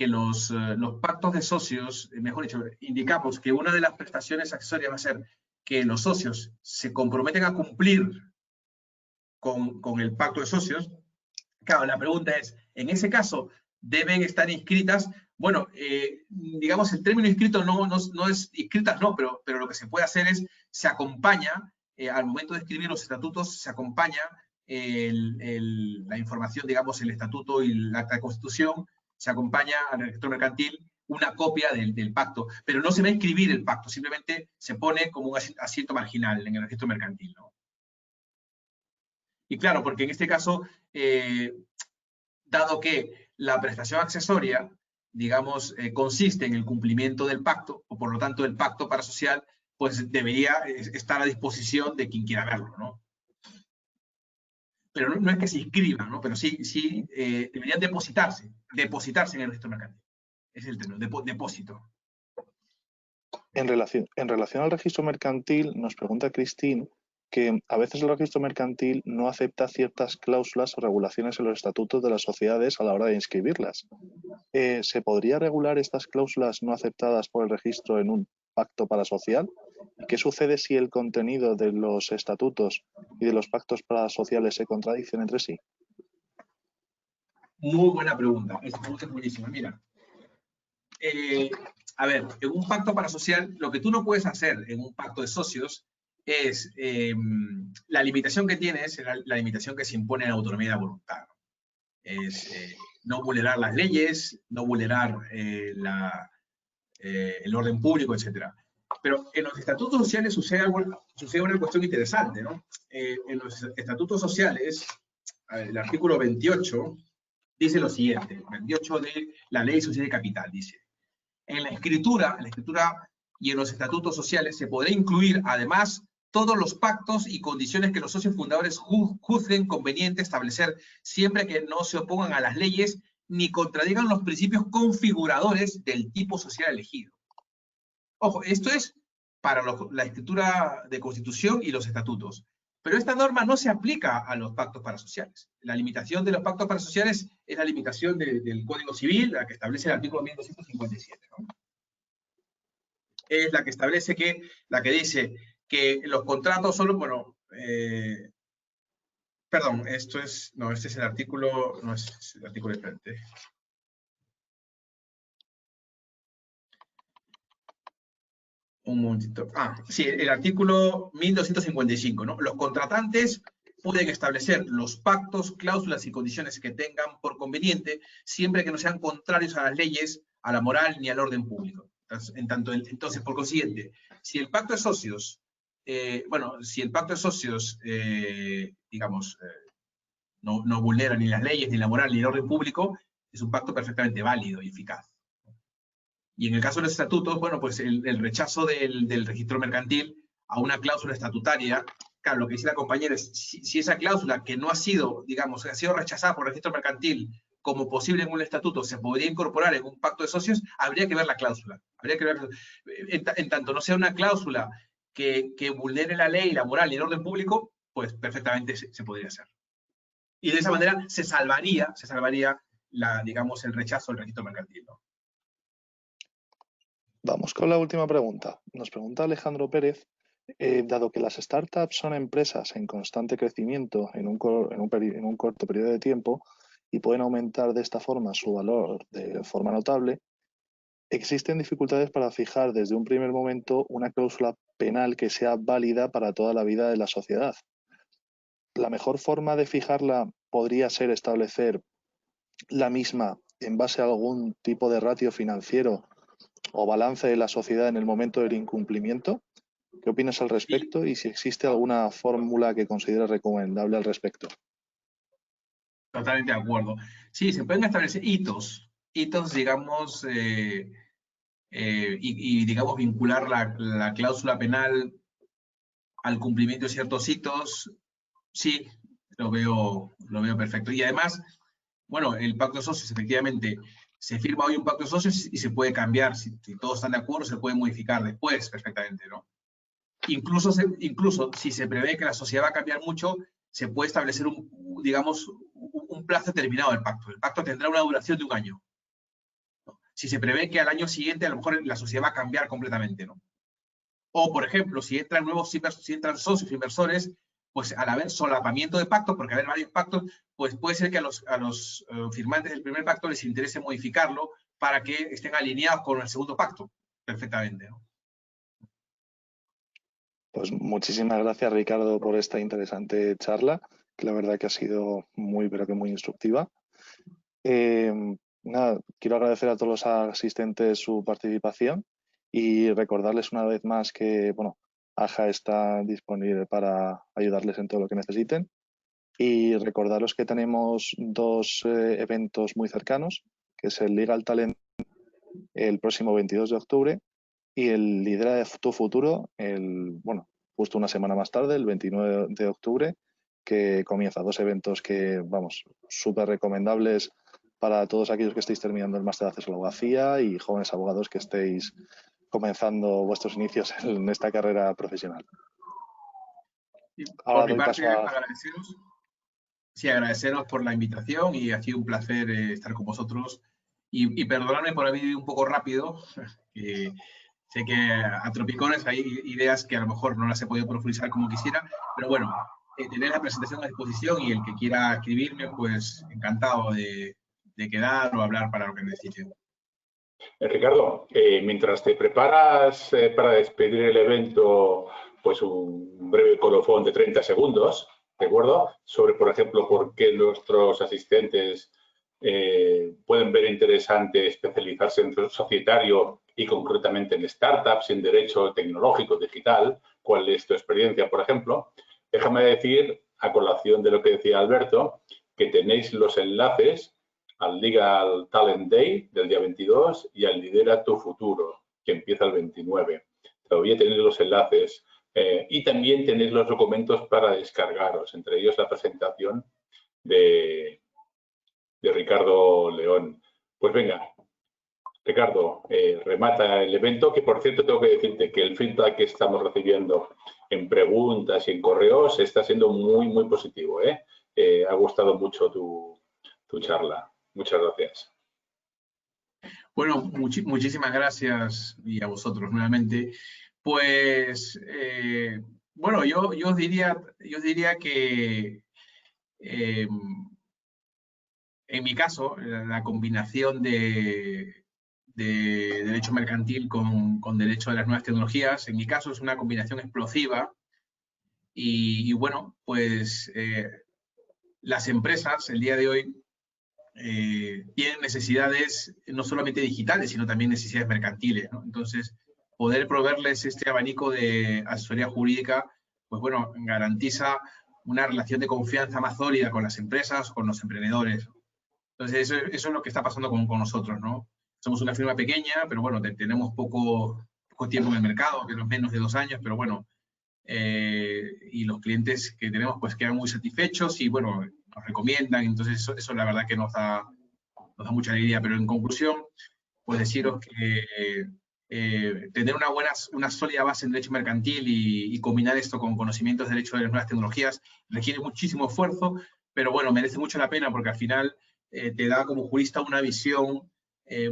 los pactos de socios, mejor dicho, indicamos que una de las prestaciones accesorias va a ser que los socios se comprometen a cumplir con el pacto de socios. Claro, la pregunta es, en ese caso, ¿deben estar inscritas? Bueno, digamos, el término inscrito no es inscritas, no, pero lo que se puede hacer es, se acompaña, al momento de escribir los estatutos, se acompaña la información, digamos, el estatuto y el acta de constitución, se acompaña al registro mercantil una copia del pacto, pero no se va a inscribir el pacto, simplemente se pone como un asiento marginal en el registro mercantil, ¿no? Y claro, porque en este caso, dado que la prestación accesoria, digamos, consiste en el cumplimiento del pacto, o por lo tanto el pacto parasocial, pues debería estar a disposición de quien quiera verlo, ¿no? pero no es que se inscriban, ¿no? Pero sí deberían depositarse en el registro mercantil. Es el término, depósito. En relación al registro mercantil, nos pregunta Cristín que a veces el registro mercantil no acepta ciertas cláusulas o regulaciones en los estatutos de las sociedades a la hora de inscribirlas. ¿Se podría regular estas cláusulas no aceptadas por el registro en un pacto parasocial? ¿Qué sucede si el contenido de los estatutos y de los pactos parasociales se contradicen entre sí? Muy buena pregunta. Esa pregunta es buenísima. Mira, a ver, en un pacto parasocial, lo que tú no puedes hacer en un pacto de socios es, la limitación que tienes, la limitación que se impone en la autonomía de la voluntad. Es no vulnerar las leyes, no vulnerar el orden público, etc. Pero en los estatutos sociales sucede una cuestión interesante, ¿no? En los estatutos sociales, el artículo 28 dice lo siguiente, 28 de la Ley Social y Capital, dice: en la escritura y en los estatutos sociales se podrá incluir, además, todos los pactos y condiciones que los socios fundadores juzguen conveniente establecer, siempre que no se opongan a las leyes ni contradigan los principios configuradores del tipo social elegido. Ojo, esto es para la escritura de constitución y los estatutos. Pero esta norma no se aplica a los pactos parasociales. La limitación de los pactos parasociales es la limitación del Código Civil, la que establece el artículo 1257, ¿no? Es la que establece la que dice que los contratos solo, bueno, perdón, este es el artículo, no es el artículo diferente. Un momentito. Sí, el artículo 1255, ¿no? Los contratantes pueden establecer los pactos, cláusulas y condiciones que tengan por conveniente, siempre que no sean contrarios a las leyes, a la moral ni al orden público. Entonces, por consiguiente, si el pacto de socios, digamos, no vulnera ni las leyes, ni la moral, ni el orden público, es un pacto perfectamente válido y eficaz. Y en el caso de los estatutos, bueno, pues el rechazo del registro mercantil a una cláusula estatutaria, claro, lo que dice la compañera es, si esa cláusula que no ha sido, digamos, ha sido rechazada por el registro mercantil como posible en un estatuto, se podría incorporar en un pacto de socios, habría que ver la cláusula. Habría que ver, en tanto no sea una cláusula que vulnere la ley, la moral y el orden público, pues perfectamente se podría hacer. Y de esa manera se salvaría digamos, el rechazo del registro mercantil, ¿no? Vamos con la última pregunta. Nos pregunta Alejandro Pérez, dado que las startups son empresas en constante crecimiento en un corto periodo de tiempo y pueden aumentar de esta forma su valor de forma notable, existen dificultades para fijar desde un primer momento una cláusula penal que sea válida para toda la vida de la sociedad. La mejor forma de fijarla podría ser establecer la misma en base a algún tipo de ratio financiero o balance de la sociedad en el momento del incumplimiento. ¿Qué opinas al respecto? Y si existe alguna fórmula que consideres recomendable al respecto. Totalmente de acuerdo. Sí, se pueden establecer hitos, digamos, digamos, vincular la cláusula penal al cumplimiento de ciertos hitos. Sí, lo veo perfecto. Y además, bueno, el pacto de socios, efectivamente, se firma hoy un pacto de socios y se puede cambiar. Si todos están de acuerdo, se puede modificar después perfectamente, ¿no? Incluso si se prevé que la sociedad va a cambiar mucho, se puede establecer digamos, un plazo determinado del pacto. El pacto tendrá una duración de 1 año, ¿no? Si se prevé que al año siguiente a lo mejor la sociedad va a cambiar completamente, ¿no? O, por ejemplo, si entran socios inversores, pues al haber solapamiento de pactos, porque haber varios pactos, pues puede ser que a los firmantes del primer pacto les interese modificarlo para que estén alineados con el segundo pacto perfectamente, ¿no? Pues muchísimas gracias, Ricardo, por esta interesante charla, que la verdad que ha sido muy, pero que muy instructiva. Nada, quiero agradecer a todos los asistentes su participación y recordarles una vez más que, bueno, AJA está disponible para ayudarles en todo lo que necesiten. Y recordaros que tenemos 2 eventos muy cercanos, que es el Legal Talent el próximo 22 de octubre y el Lidera tu Futuro, justo una semana más tarde, el 29 de octubre, que comienza. 2 eventos que, vamos, súper recomendables para todos aquellos que estéis terminando el máster de acceso a la abogacía y jóvenes abogados que estéis comenzando vuestros inicios en esta carrera profesional. Por mi parte, agradeceros por la invitación y ha sido un placer estar con vosotros. Y perdonadme por haber ido un poco rápido, que sé que a tropicones hay ideas que a lo mejor no las he podido profundizar como quisiera, pero bueno, tener la presentación a disposición y el que quiera escribirme, pues encantado de quedar o hablar para lo que necesite. Ricardo, mientras te preparas para despedir el evento, pues un breve colofón de 30 segundos, ¿de acuerdo? Sobre, por ejemplo, por qué nuestros asistentes pueden ver interesante especializarse en derecho societario y concretamente en startups, en derecho tecnológico, digital. ¿Cuál es tu experiencia, por ejemplo? Déjame decir, a colación de lo que decía Alberto, que tenéis los enlaces al Legal Talent Day del día 22 y al Lidera tu Futuro, que empieza el 29. Todavía tenéis los enlaces y también tenéis los documentos para descargaros, entre ellos la presentación de Ricardo León. Pues venga, Ricardo, remata el evento, que por cierto tengo que decirte que el feedback que estamos recibiendo en preguntas y en correos está siendo muy, muy positivo. Ha gustado mucho tu charla. Muchas gracias. Bueno, muchísimas gracias y a vosotros nuevamente. Pues, bueno, yo os diría que en mi caso, la combinación de derecho mercantil con derecho de las nuevas tecnologías, en mi caso es una combinación explosiva y bueno, pues las empresas el día de hoy tienen necesidades no solamente digitales, sino también necesidades mercantiles, ¿no? Entonces, poder proveerles este abanico de asesoría jurídica, pues bueno, garantiza una relación de confianza más sólida con las empresas, con los emprendedores. Entonces, eso es lo que está pasando con nosotros, ¿no? Somos una firma pequeña, pero bueno, tenemos poco tiempo en el mercado, que no es menos de 2 años, pero bueno, y los clientes que tenemos pues quedan muy satisfechos y bueno, nos recomiendan, entonces eso la verdad que nos da mucha alegría, pero en conclusión, pues deciros que tener una sólida base en derecho mercantil y combinar esto con conocimientos de derecho de las nuevas tecnologías requiere muchísimo esfuerzo, pero bueno, merece mucho la pena porque al final te da como jurista una visión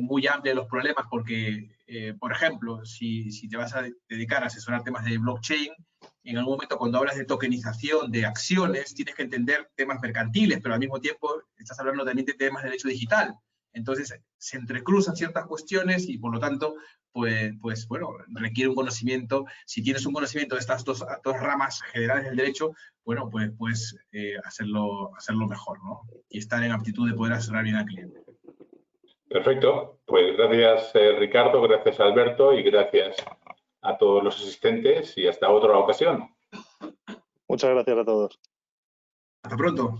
muy amplia de los problemas porque, por ejemplo, si te vas a dedicar a asesorar temas de blockchain, en algún momento cuando hablas de tokenización de acciones, tienes que entender temas mercantiles, pero al mismo tiempo estás hablando también de temas de derecho digital. Entonces, se entrecruzan ciertas cuestiones y, por lo tanto, pues bueno, requiere un conocimiento. Si tienes un conocimiento de estas dos ramas generales del derecho, bueno, pues puedes hacerlo mejor, ¿no? Y estar en aptitud de poder asesorar bien al cliente. Perfecto. Pues gracias, Ricardo, gracias, Alberto, y gracias a todos los asistentes y hasta otra ocasión. Muchas gracias a todos. Hasta pronto.